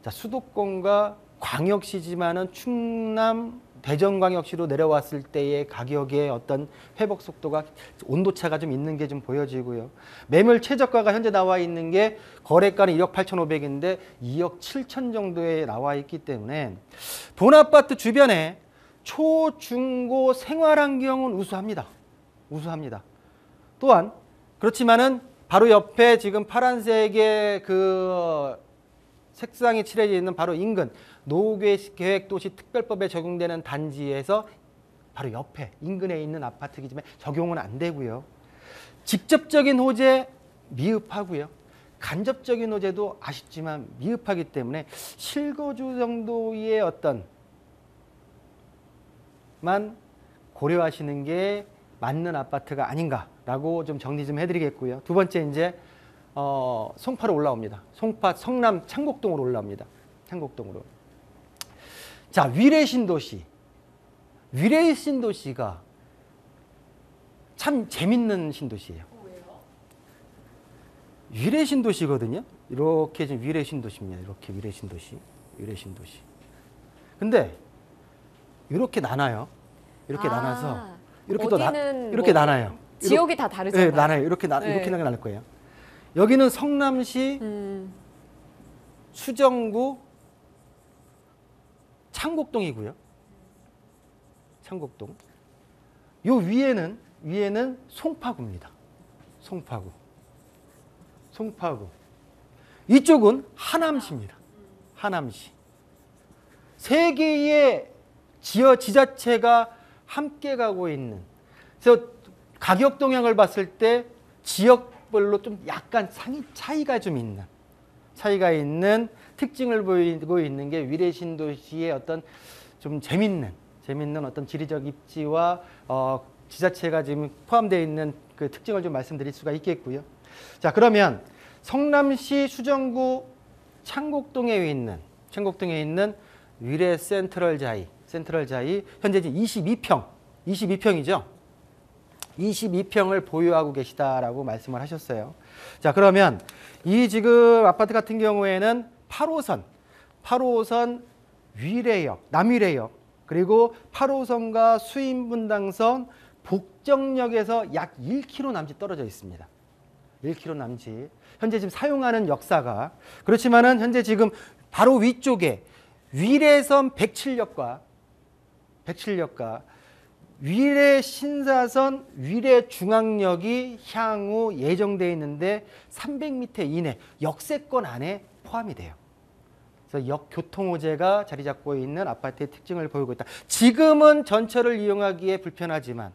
자, 수도권과 광역시지만은 충남 대전광역시로 내려왔을 때의 가격의 어떤 회복 속도가 온도차가 좀 있는 게 좀 보여지고요. 매물 최저가가 현재 나와 있는 게 거래가는 1억 8,500인데 2억 7천 정도에 나와 있기 때문에 본아파트 주변에 초, 중고 생활환경은 우수합니다. 또한 그렇지만은 바로 옆에 지금 파란색의 그 색상이 칠해져 있는 바로 인근 노후계획도시 특별법에 적용되는 단지에서 바로 옆에 인근에 있는 아파트이기 때문에 적용은 안 되고요. 직접적인 호재 미흡하고요. 간접적인 호재도 아쉽지만 미흡하기 때문에 실거주 정도의 어떤 만 고려하시는 게 맞는 아파트가 아닌가라고 좀 정리 좀 해드리겠고요. 두 번째 이제 송파로 올라옵니다. 송파 성남 창곡동으로 올라옵니다. 창곡동으로. 자, 위례 신도시. 위례 신도시가 참 재밌는 신도시예요. 왜요? 위례 신도시거든요. 이렇게 지금 위례 신도시입니다. 이렇게 위례 신도시. 근데 이렇게 나눠요. 이렇게 나눠서 이렇게 또 이렇게 나눠요. 지역이 다 다르잖아요. 네, 나눠요. 이렇게 나눌 거예요. 여기는 성남시 수정구 창곡동이고요. 창곡동. 요 위에는 송파구입니다. 송파구. 이쪽은 하남시입니다. 하남시. 세 개의 지자체가 함께 가고 있는. 그래서 가격 동향을 봤을 때 지역별로 좀 약간 차이가 있는 특징을 보이고 있는 게 위례 신도시의 어떤 좀 재밌는 어떤 지리적 입지와 지자체가 지금 포함되어 있는 그 특징을 좀 말씀드릴 수가 있겠고요. 자, 그러면 성남시 수정구 창곡동에 있는 위례 센트럴자이 현재 지금 22평이죠. 22평을 보유하고 계시다라고 말씀을 하셨어요. 자, 그러면 이 지금 아파트 같은 경우에는 8호선 위례역, 남위례역, 그리고 8호선과 수인분당선 복정역에서 약 1km 남짓 떨어져 있습니다. 1km 남짓. 현재 지금 사용하는 역사가 그렇지만은 현재 지금 바로 위쪽에 위례선 107역과 위례 신사선, 위례 중앙역이 향후 예정되어 있는데 300m 이내 역세권 안에 포함이 돼요. 그래서 역 교통호재가 자리 잡고 있는 아파트의 특징을 보이고 있다. 지금은 전철을 이용하기에 불편하지만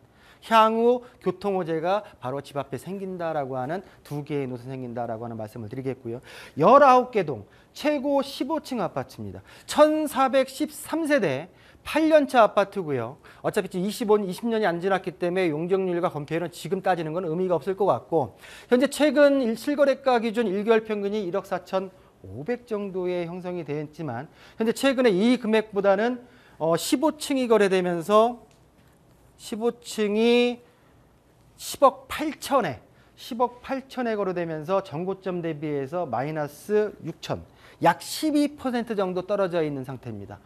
향후 교통호재가 바로 집 앞에 생긴다라고 하는 두 개의 노선 생긴다라고 하는 말씀을 드리겠고요. 19개 동 최고 15층 아파트입니다. 1413세대 8년차 아파트고요. 어차피 20년이 안 지났기 때문에 용적률과 건폐율은 지금 따지는 건 의미가 없을 것 같고 현재 최근 실거래가 기준 1개월 평균이 1억 4,500 정도의 형성이 되었지만 현재 최근에 이 금액보다는 15층이 거래되면서 15층이 10억 8천에 거래되면서 전고점 대비해서 마이너스 6천, 약 12% 정도 떨어져 있는 상태입니다.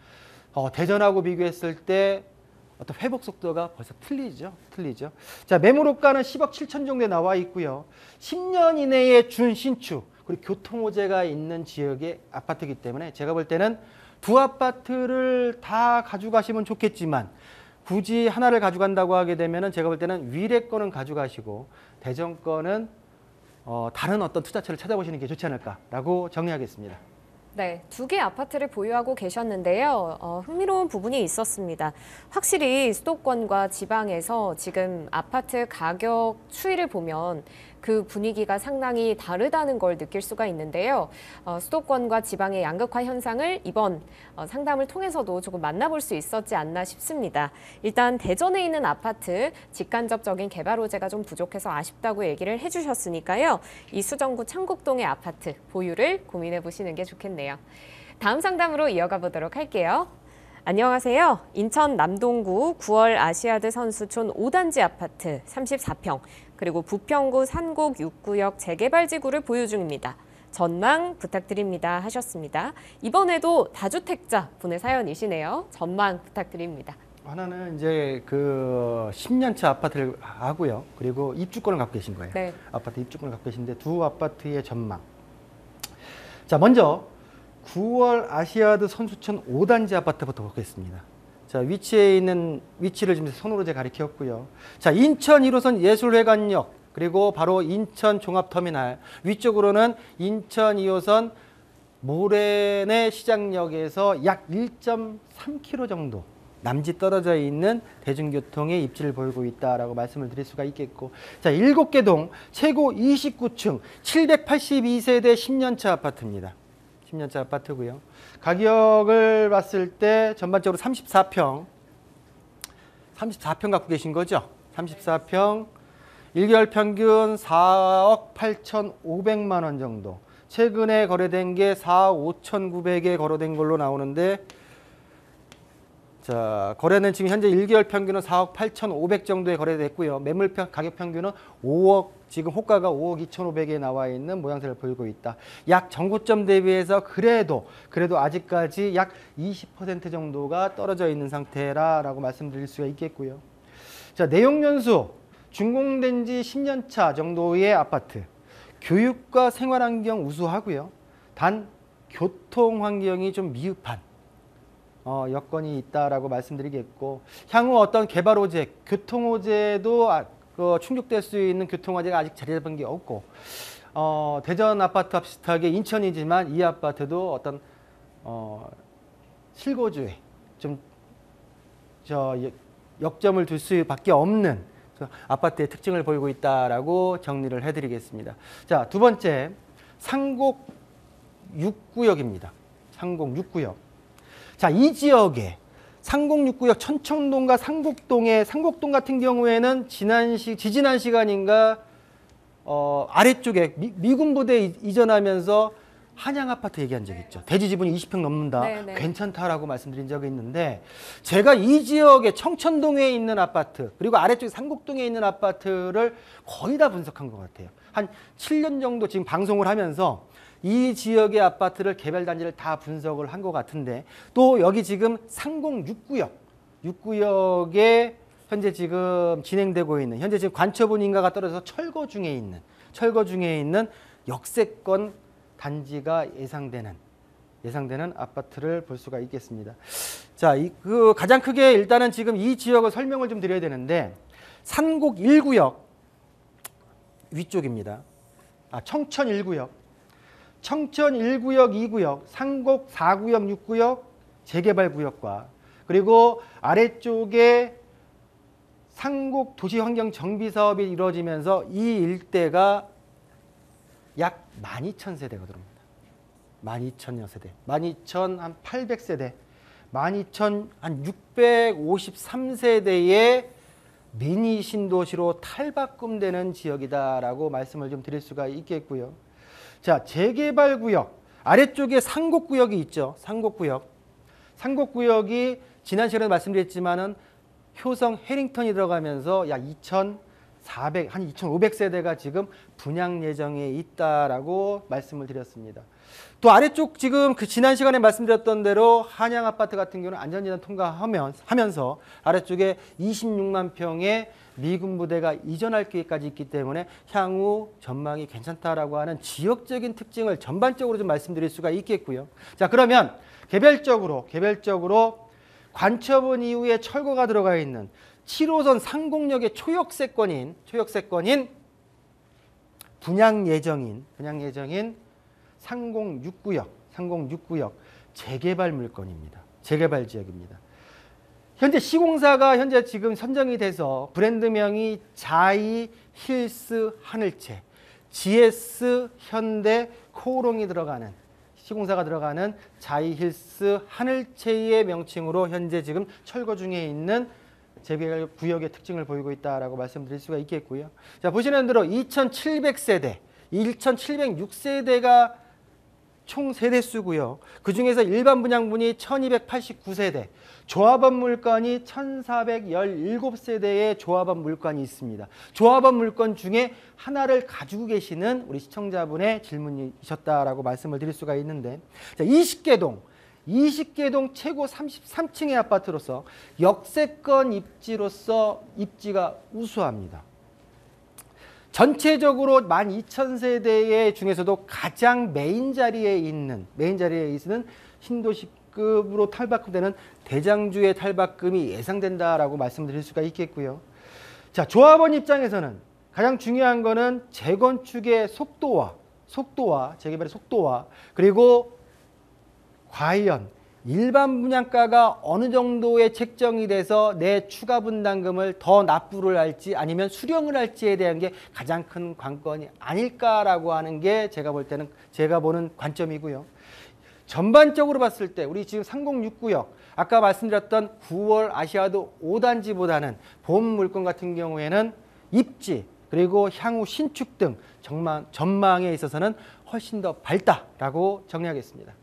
대전하고 비교했을 때 어떤 회복 속도가 벌써 틀리죠. 자, 매물호가는 10억 7천 정도에 나와 있고요. 10년 이내에 준신축, 그리고 교통호재가 있는 지역의 아파트이기 때문에 제가 볼 때는 두 아파트를 다 가져가시면 좋겠지만 굳이 하나를 가져간다고 하게 되면은 제가 볼 때는 위례 거는 가져가시고 대전 거는 다른 어떤 투자처를 찾아보시는 게 좋지 않을까라고 정리하겠습니다. 네, 두 개 아파트를 보유하고 계셨는데요. 흥미로운 부분이 있었습니다. 확실히 수도권과 지방에서 지금 아파트 가격 추이를 보면 그 분위기가 상당히 다르다는 걸 느낄 수가 있는데요. 수도권과 지방의 양극화 현상을 이번 상담을 통해서도 조금 만나볼 수 있었지 않나 싶습니다. 일단 대전에 있는 아파트 직간접적인 개발 호재가 좀 부족해서 아쉽다고 얘기를 해주셨으니까요. 이 수정구 창곡동의 아파트 보유를 고민해 보시는 게 좋겠네요. 다음 상담으로 이어가 보도록 할게요. 안녕하세요. 인천 남동구 9월 아시아드 선수촌 5단지 아파트 34평, 그리고 부평구 산곡 6구역 재개발지구를 보유 중입니다. 전망 부탁드립니다 하셨습니다. 이번에도 다주택자 분의 사연이시네요. 전망 부탁드립니다. 하나는 이제 그 10년차 아파트를 하고요. 그리고 입주권을 갖고 계신 거예요. 네. 아파트 입주권을 갖고 계신데 두 아파트의 전망. 자, 먼저 9월 아시아드 선수촌 5단지 아파트부터 보겠습니다. 자, 위치를 지금 손으로 제가 가리켰고요. 자, 인천 1호선 예술회관역, 그리고 바로 인천 종합터미널, 위쪽으로는 인천 2호선 모래내 시장역에서 약 1.3km 정도 남짓 떨어져 있는 대중교통의 입지를 보이고 있다라고 말씀을 드릴 수가 있겠고, 자, 7개 동 최고 29층 782세대 10년차 아파트입니다. 10년차 아파트고요. 가격을 봤을 때 전반적으로 34평 갖고 계신 거죠? 34평, 1개월 평균 4억 8,500만 원 정도. 최근에 거래된 게 4억 5,900에 거래된 걸로 나오는데, 자, 거래는 지금 현재 1개월 평균은 4억 8,500 정도에 거래됐고요. 매물 가격 평균은 5억, 지금 호가가 5억 2,500에 나와 있는 모양새를 보이고 있다. 약 전고점 대비해서 그래도 아직까지 약 20% 정도가 떨어져 있는 상태라고 말씀드릴 수가 있겠고요. 자, 내용 연수 준공된 지 10년 차 정도의 아파트. 교육과 생활환경 우수하고요. 단 교통 환경이 좀 미흡한 여건이 있다라고 말씀드리겠고, 향후 어떤 개발 호재, 교통 호재도 충족될 수 있는 교통 호재가 아직 자리 잡은 게 없고, 대전 아파트와 비슷하게 인천이지만 이 아파트도 어떤 실거주에 좀 역점을 둘 수밖에 없는 아파트의 특징을 보이고 있다라고 정리를 해드리겠습니다. 자, 두 번째, 상곡 6구역입니다. 상곡 6구역. 자, 이 지역에 상곡 6구역 천청동과 상곡동 같은 경우에는 지지난 시간인가 아래쪽에 미군 부대 이전하면서 한양 아파트 얘기한 적 있죠. 대지 지분이 20평 넘는다. 네네. 괜찮다라고 말씀드린 적이 있는데, 제가 이 지역에 청천동에 있는 아파트 그리고 아래쪽에 상곡동에 있는 아파트를 거의 다 분석한 것 같아요. 한 7년 정도 지금 방송을 하면서 이 지역의 아파트를 개별 단지를 다 분석을 한 것 같은데, 또 여기 지금 상곡 6구역에 현재 지금 진행되고 있는, 현재 지금 관처분 인가가 떨어져서 철거 중에 있는 역세권 단지가 예상되는 아파트를 볼 수가 있겠습니다. 자, 가장 크게 일단은 지금 이 지역을 설명을 좀 드려야 되는데, 상곡 1구역 위쪽입니다. 청천 1구역, 2구역, 상곡 4구역, 6구역 재개발 구역과, 그리고 아래쪽에 상곡 도시환경 정비 사업이 이루어지면서 이 일대가 약 12,000세대가 들어옵니다. 12,000여 세대, 12,800세대, 12,653세대의 미니 신도시로 탈바꿈되는 지역이다라고 말씀을 좀 드릴 수가 있겠고요. 자, 재개발 구역 아래쪽에 상곡구역이 있죠. 상곡구역이 지난 시간에 말씀드렸지만은 효성 해링턴이 들어가면서 약 2,500세대가 지금 분양 예정에 있다라고 말씀을 드렸습니다. 또 아래쪽 지금 지난 시간에 말씀드렸던 대로 한양 아파트 같은 경우는 안전진단 통과하면서 아래쪽에 26만 평의 미군 부대가 이전할 계획까지 있기 때문에 향후 전망이 괜찮다라고 하는 지역적인 특징을 전반적으로 좀 말씀드릴 수가 있겠고요. 자, 그러면 개별적으로 관처분 이후에 철거가 들어가 있는 7호선 상곡역의 초역세권인 분양 예정인 상곡 6구역 재개발 물건입니다. 재개발 지역입니다. 현재 시공사가 지금 선정이 돼서 브랜드명이 자이 힐스 하늘채, GS 현대 코오롱이 들어가는, 시공사가 들어가는 자이 힐스 하늘채의 명칭으로 현재 지금 철거 중에 있는 재개발 구역의 특징을 보이고 있다라고 말씀드릴 수가 있겠고요. 자, 보시는 대로 2,700세대, 1,706세대가 총 세대수고요. 그중에서 일반 분양분이 1,289세대, 조합원 물건이 1,417세대의 조합원 물건이 있습니다. 조합원 물건 중에 하나를 가지고 계시는 우리 시청자분의 질문이셨다라고 말씀을 드릴 수가 있는데, 자, 20개동 최고 33층의 아파트로서 역세권 입지가 우수합니다. 전체적으로 12,000세대 중에서도 가장 메인 자리에 있는 신도시급으로 탈바꿈되는 대장주의 탈바꿈이 예상된다라고 말씀드릴 수가 있겠고요. 자, 조합원 입장에서는 가장 중요한 거는 재건축의 속도와 재개발의 속도와, 그리고 과연 일반 분양가가 어느 정도의 책정이 돼서 내 추가 분담금을 더 납부를 할지 아니면 수령을 할지에 대한 게 가장 큰 관건이 아닐까라고 하는 게 제가 보는 관점이고요. 전반적으로 봤을 때 우리 지금 상곡 6구역, 아까 말씀드렸던 9월 아시아드 5단지보다는 본 물건 같은 경우에는 입지 그리고 향후 신축 등 전망에 있어서는 훨씬 더 밝다라고 정리하겠습니다.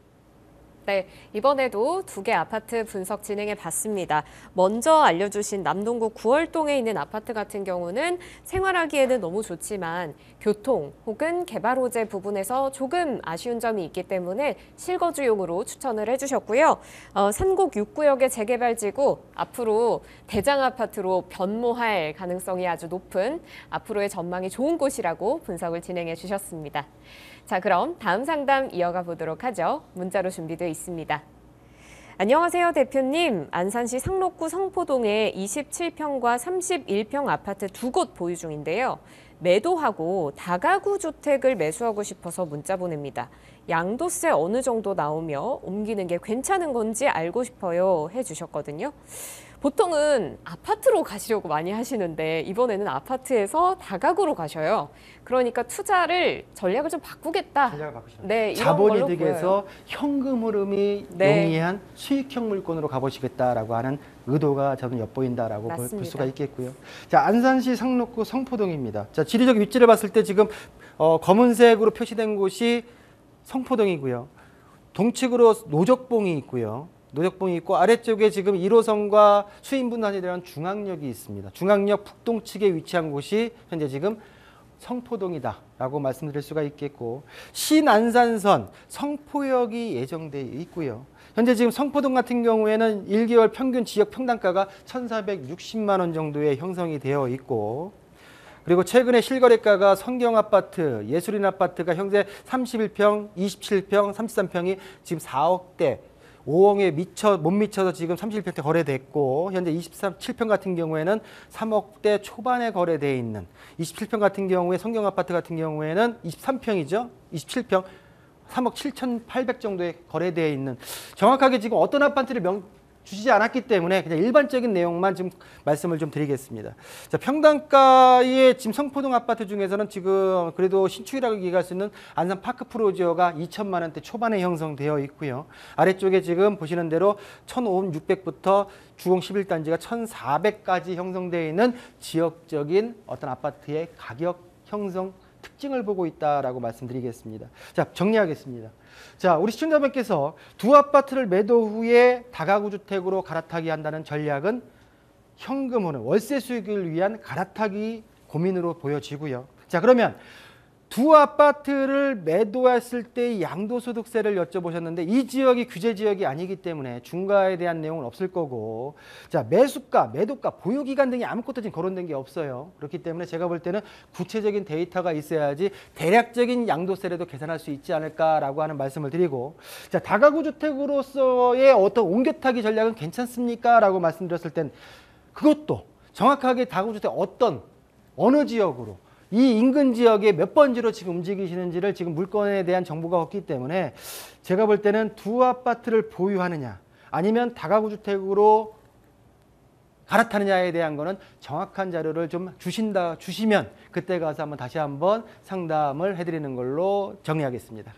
네, 이번에도 두 개 아파트 분석 진행해 봤습니다. 먼저 알려주신 남동구 구월동에 있는 아파트 같은 경우는 생활하기에는 너무 좋지만 교통 혹은 개발 호재 부분에서 조금 아쉬운 점이 있기 때문에 실거주용으로 추천을 해주셨고요. 산곡 6구역의 재개발지구 앞으로 대장 아파트로 변모할 가능성이 아주 높은 앞으로의 전망이 좋은 곳이라고 분석을 진행해 주셨습니다. 자, 그럼 다음 상담 이어가 보도록 하죠. 문자로 준비되어 있습니다. 안녕하세요, 대표님. 안산시 상록구 성포동에 27평과 31평 아파트 두 곳 보유 중인데요. 매도하고 다가구 주택을 매수하고 싶어서 문자 보냅니다. 양도세 어느 정도 나오며 옮기는 게 괜찮은 건지 알고 싶어요 해주셨거든요. 보통은 아파트로 가시려고 많이 하시는데 이번에는 아파트에서 다가구로 가셔요. 그러니까 투자를 전략을 좀 바꾸겠다. 전략을 바꾸시는 네, 이런 걸로 자본이득에서 현금 흐름이 네. 용이한 수익형 물건으로 가보시겠다라고 하는 의도가 저는 엿보인다라고 볼 맞습니다. 수가 있겠고요. 자, 안산시 상록구 성포동입니다. 자, 지리적 위치를 봤을 때 지금 검은색으로 표시된 곳이 성포동이고요. 동측으로 노적봉이 있고요. 노적봉이 있고 아래쪽에 지금 1호선과 수인분할이 되는 중앙역이 있습니다. 중앙역 북동측에 위치한 곳이 현재 지금 성포동이다라고 말씀드릴 수가 있겠고, 신안산선 성포역이 예정돼 있고요. 현재 지금 성포동 같은 경우에는 1개월 평균 지역 평당가가 1,460만 원 정도에 형성이 되어 있고, 그리고 최근에 실거래가가 성경아파트, 예술인아파트가 현재 31평, 27평, 33평이 지금 4억대, 5억에 못 미쳐서 지금 31평대 거래됐고, 현재 27평 같은 경우에는 3억대 초반에 거래되어 있는, 27평 같은 경우에 성경아파트 같은 경우에는 23평이죠. 27평 3억 7,800 정도에 거래되어 있는, 정확하게 지금 어떤 아파트를 주시지 않았기 때문에 그냥 일반적인 내용만 좀 말씀을 좀 드리겠습니다. 자, 평당가의 지금 성포동 아파트 중에서는 지금 그래도 신축이라고 얘기할 수 있는 안산 파크 프로지오가 2천만 원대 초반에 형성되어 있고요. 아래쪽에 지금 보시는 대로 1,500부터 주공 11단지가 1,400까지 형성되어 있는 지역적인 어떤 아파트의 가격 형성 특징을 보고 있다라고 말씀드리겠습니다. 자, 정리하겠습니다. 자, 우리 시청자분께서 두 아파트를 매도 후에 다가구 주택으로 갈아타기 한다는 전략은 현금으로 월세 수익을 위한 갈아타기 고민으로 보여지고요. 자, 그러면 두 아파트를 매도했을 때 양도소득세를 여쭤보셨는데 이 지역이 규제 지역이 아니기 때문에 중과에 대한 내용은 없을 거고, 자, 매수가, 매도가, 보유기간 등이 아무것도 지금 거론된 게 없어요. 그렇기 때문에 제가 볼 때는 구체적인 데이터가 있어야지 대략적인 양도세라도 계산할 수 있지 않을까라고 하는 말씀을 드리고, 자, 다가구 주택으로서의 어떤 옮겨타기 전략은 괜찮습니까? 라고 말씀드렸을 땐 그것도 정확하게 다가구 주택 어느 지역으로, 이 인근 지역에 몇 번지로 지금 움직이시는지를 지금 물건에 대한 정보가 없기 때문에 제가 볼 때는 두 아파트를 보유하느냐 아니면 다가구 주택으로 갈아타느냐에 대한 거는 정확한 자료를 좀 주시면 그때 가서 다시 한번 상담을 해드리는 걸로 정리하겠습니다.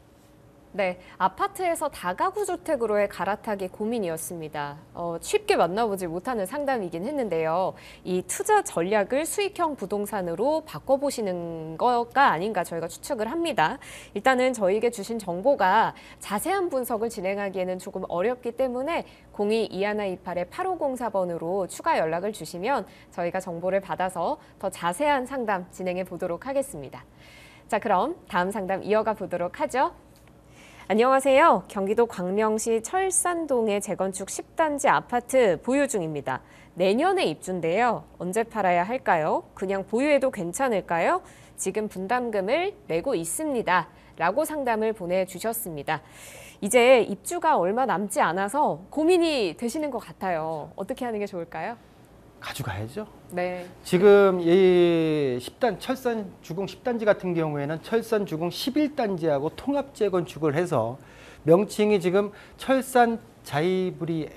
네, 아파트에서 다가구 주택으로의 갈아타기 고민이었습니다. 쉽게 만나보지 못하는 상담이긴 했는데요. 이 투자 전략을 수익형 부동산으로 바꿔보시는 것가 아닌가 저희가 추측을 합니다. 일단은 저희에게 주신 정보가 자세한 분석을 진행하기에는 조금 어렵기 때문에 02-2128-8504번으로 추가 연락을 주시면 저희가 정보를 받아서 더 자세한 상담 진행해 보도록 하겠습니다. 자, 그럼 다음 상담 이어가 보도록 하죠. 안녕하세요. 경기도 광명시 철산동의 재건축 10단지 아파트 보유 중입니다. 내년에 입주인데요. 언제 팔아야 할까요? 그냥 보유해도 괜찮을까요? 지금 분담금을 내고 있습니다. 라고 상담을 보내주셨습니다. 이제 입주가 얼마 남지 않아서 고민이 되시는 것 같아요. 어떻게 하는 게 좋을까요? 가져가야죠. 네. 지금 이 철산 주공 10단지 같은 경우에는 철산 주공 11단지하고 통합 재건축을 해서 명칭이 지금 철산 자이브리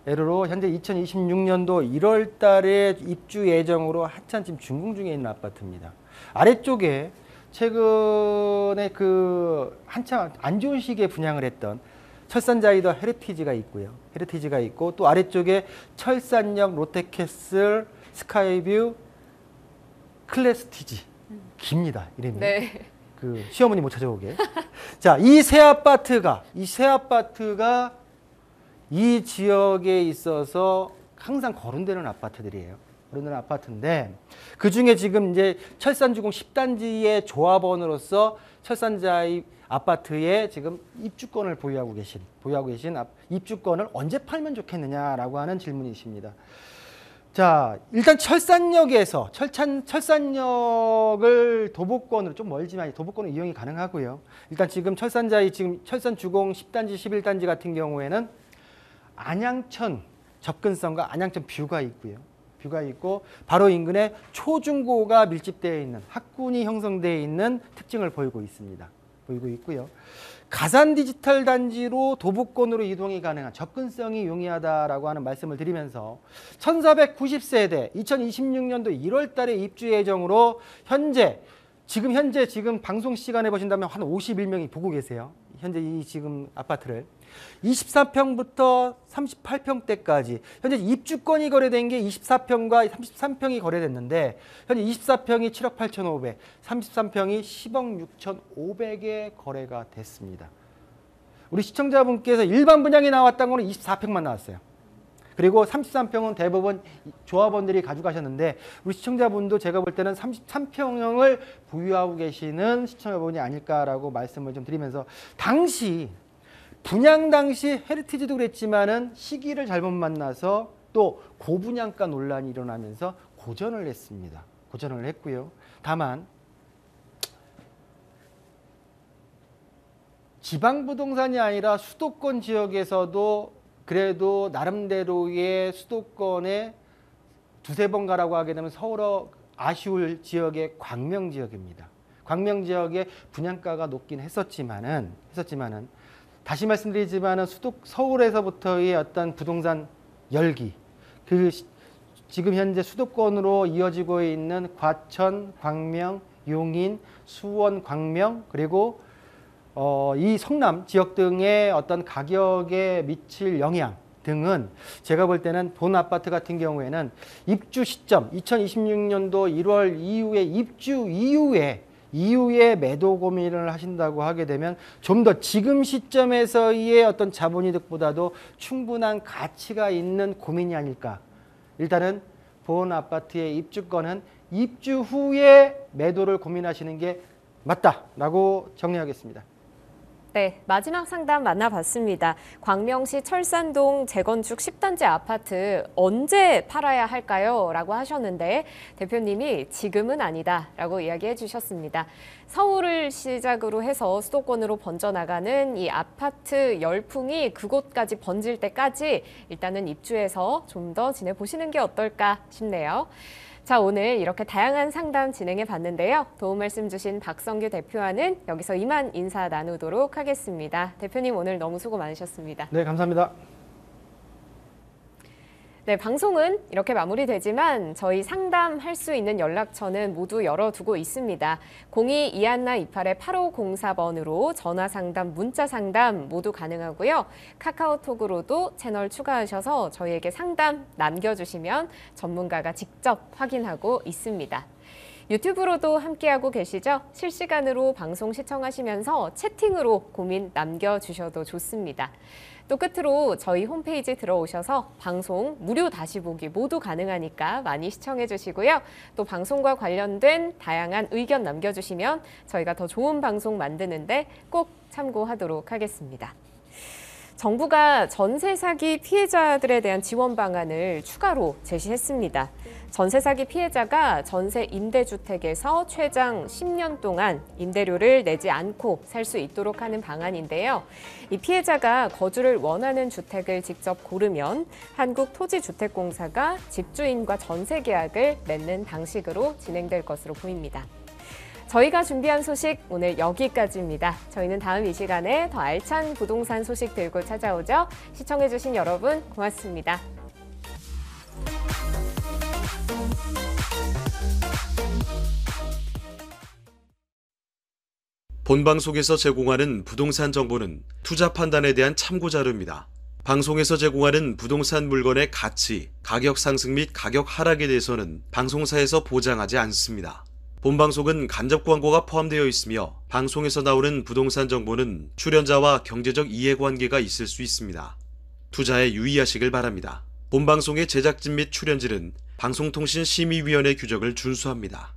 에르로 현재 2026년도 1월 달에 입주 예정으로 한참 지금 준공 중에 있는 아파트입니다. 아래쪽에 최근에 한참 안 좋은 시기에 분양을 했던 철산자이더 헤리티지가 있고요. 헤리티지가 있고 또 아래쪽에 철산역 롯데캐슬 스카이뷰 클래스티지 깁니다. 이름이. 네. 시어머니 못 찾아오게. 자, 이 새 아파트가 이 지역에 있어서 항상 거론되는 아파트들이에요. 거론되는 아파트인데 그 중에 지금 이제 철산주공 10단지의 조합원으로서 철산자이 아파트에 지금 입주권을 보유하고 계신 입주권을 언제 팔면 좋겠느냐라고 하는 질문이십니다. 자, 일단 철산역을 도보권으로 좀 멀지만 도보권으로 이용이 가능하고요. 일단 지금 철산주공 10단지, 11단지 같은 경우에는 안양천 접근성과 안양천 뷰가 있고요. 뷰가 있고 바로 인근에 초중고가 밀집되어 있는 학군이 형성되어 있는 특징을 보이고 있습니다. 보이고 있고요. 가산 디지털 단지로 도보권으로 이동이 가능한 접근성이 용이하다라고 하는 말씀을 드리면서 1490세대 2026년도 1월 달에 입주 예정으로 지금 방송 시간에 보신다면 한 51명이 보고 계세요. 현재 이 지금 아파트를 24평부터 38평대까지 현재 입주권이 거래된 게 24평과 33평이 거래됐는데 현재 24평이 7억 8,500, 33평이 10억 6,500에 거래가 됐습니다. 우리 시청자분께서 일반 분양이 나왔던 거는 24평만 나왔어요. 그리고 33평은 대부분 조합원들이 가져가셨는데 우리 시청자분도 제가 볼 때는 33평형을 보유하고 계시는 시청자분이 아닐까라고 말씀을 좀 드리면서 분양 당시 헤리티지도 그랬지만은 시기를 잘못 만나서 또 고분양가 논란이 일어나면서 고전을 했습니다. 고전을 했고요. 다만 지방 부동산이 아니라 수도권 지역에서도 그래도 나름대로의 수도권에 두세 번 가라고 하게 되면 서울어 아쉬울 지역의 광명 지역입니다. 광명 지역의 분양가가 높긴 했었지만은 다시 말씀드리지만은 서울에서부터의 어떤 부동산 열기, 지금 현재 수도권으로 이어지고 있는 과천, 광명, 용인, 수원, 광명 그리고 이 성남 지역 등의 어떤 가격에 미칠 영향 등은 제가 볼 때는 본 아파트 같은 경우에는 입주 시점 2026년도 1월 이후에 입주 이후에 매도 고민을 하신다고 하게 되면 좀 더 지금 시점에서의 어떤 자본이득보다도 충분한 가치가 있는 고민이 아닐까. 일단은 본 아파트의 입주권은 입주 후에 매도를 고민하시는 게 맞다라고 정리하겠습니다. 네, 마지막 상담 만나봤습니다. 광명시 철산동 재건축 10단지 아파트 언제 팔아야 할까요? 라고 하셨는데 대표님이 지금은 아니다 라고 이야기해 주셨습니다. 서울을 시작으로 해서 수도권으로 번져나가는 이 아파트 열풍이 그곳까지 번질 때까지 일단은 입주해서 좀 더 지내보시는 게 어떨까 싶네요. 자, 오늘 이렇게 다양한 상담 진행해 봤는데요. 도움 말씀 주신 박성규 대표와는 여기서 이만 인사 나누도록 하겠습니다. 대표님 오늘 너무 수고 많으셨습니다. 네, 감사합니다. 네, 방송은 이렇게 마무리되지만 저희 상담할 수 있는 연락처는 모두 열어두고 있습니다. 02-2128-8504번으로 전화 상담, 문자 상담 모두 가능하고요. 카카오톡으로도 채널 추가하셔서 저희에게 상담 남겨주시면 전문가가 직접 확인하고 있습니다. 유튜브로도 함께하고 계시죠? 실시간으로 방송 시청하시면서 채팅으로 고민 남겨주셔도 좋습니다. 또 끝으로 저희 홈페이지 들어오셔서 방송 무료 다시 보기 모두 가능하니까 많이 시청해 주시고요. 또 방송과 관련된 다양한 의견 남겨주시면 저희가 더 좋은 방송 만드는데 꼭 참고하도록 하겠습니다. 정부가 전세 사기 피해자들에 대한 지원 방안을 추가로 제시했습니다. 전세 사기 피해자가 전세 임대주택에서 최장 10년 동안 임대료를 내지 않고 살 수 있도록 하는 방안인데요. 이 피해자가 거주를 원하는 주택을 직접 고르면 한국토지주택공사가 집주인과 전세 계약을 맺는 방식으로 진행될 것으로 보입니다. 저희가 준비한 소식 오늘 여기까지입니다. 저희는 다음 이 시간에 더 알찬 부동산 소식 들고 찾아오죠. 시청해주신 여러분 고맙습니다. 본방송에서 제공하는 부동산 정보는 투자 판단에 대한 참고 자료입니다. 방송에서 제공하는 부동산 물건의 가치, 가격 상승 및 가격 하락에 대해서는 방송사에서 보장하지 않습니다. 본방송은 간접 광고가 포함되어 있으며 방송에서 나오는 부동산 정보는 출연자와 경제적 이해관계가 있을 수 있습니다. 투자에 유의하시길 바랍니다. 본방송의 제작진 및 출연진은 방송통신심의위원회 규정을 준수합니다.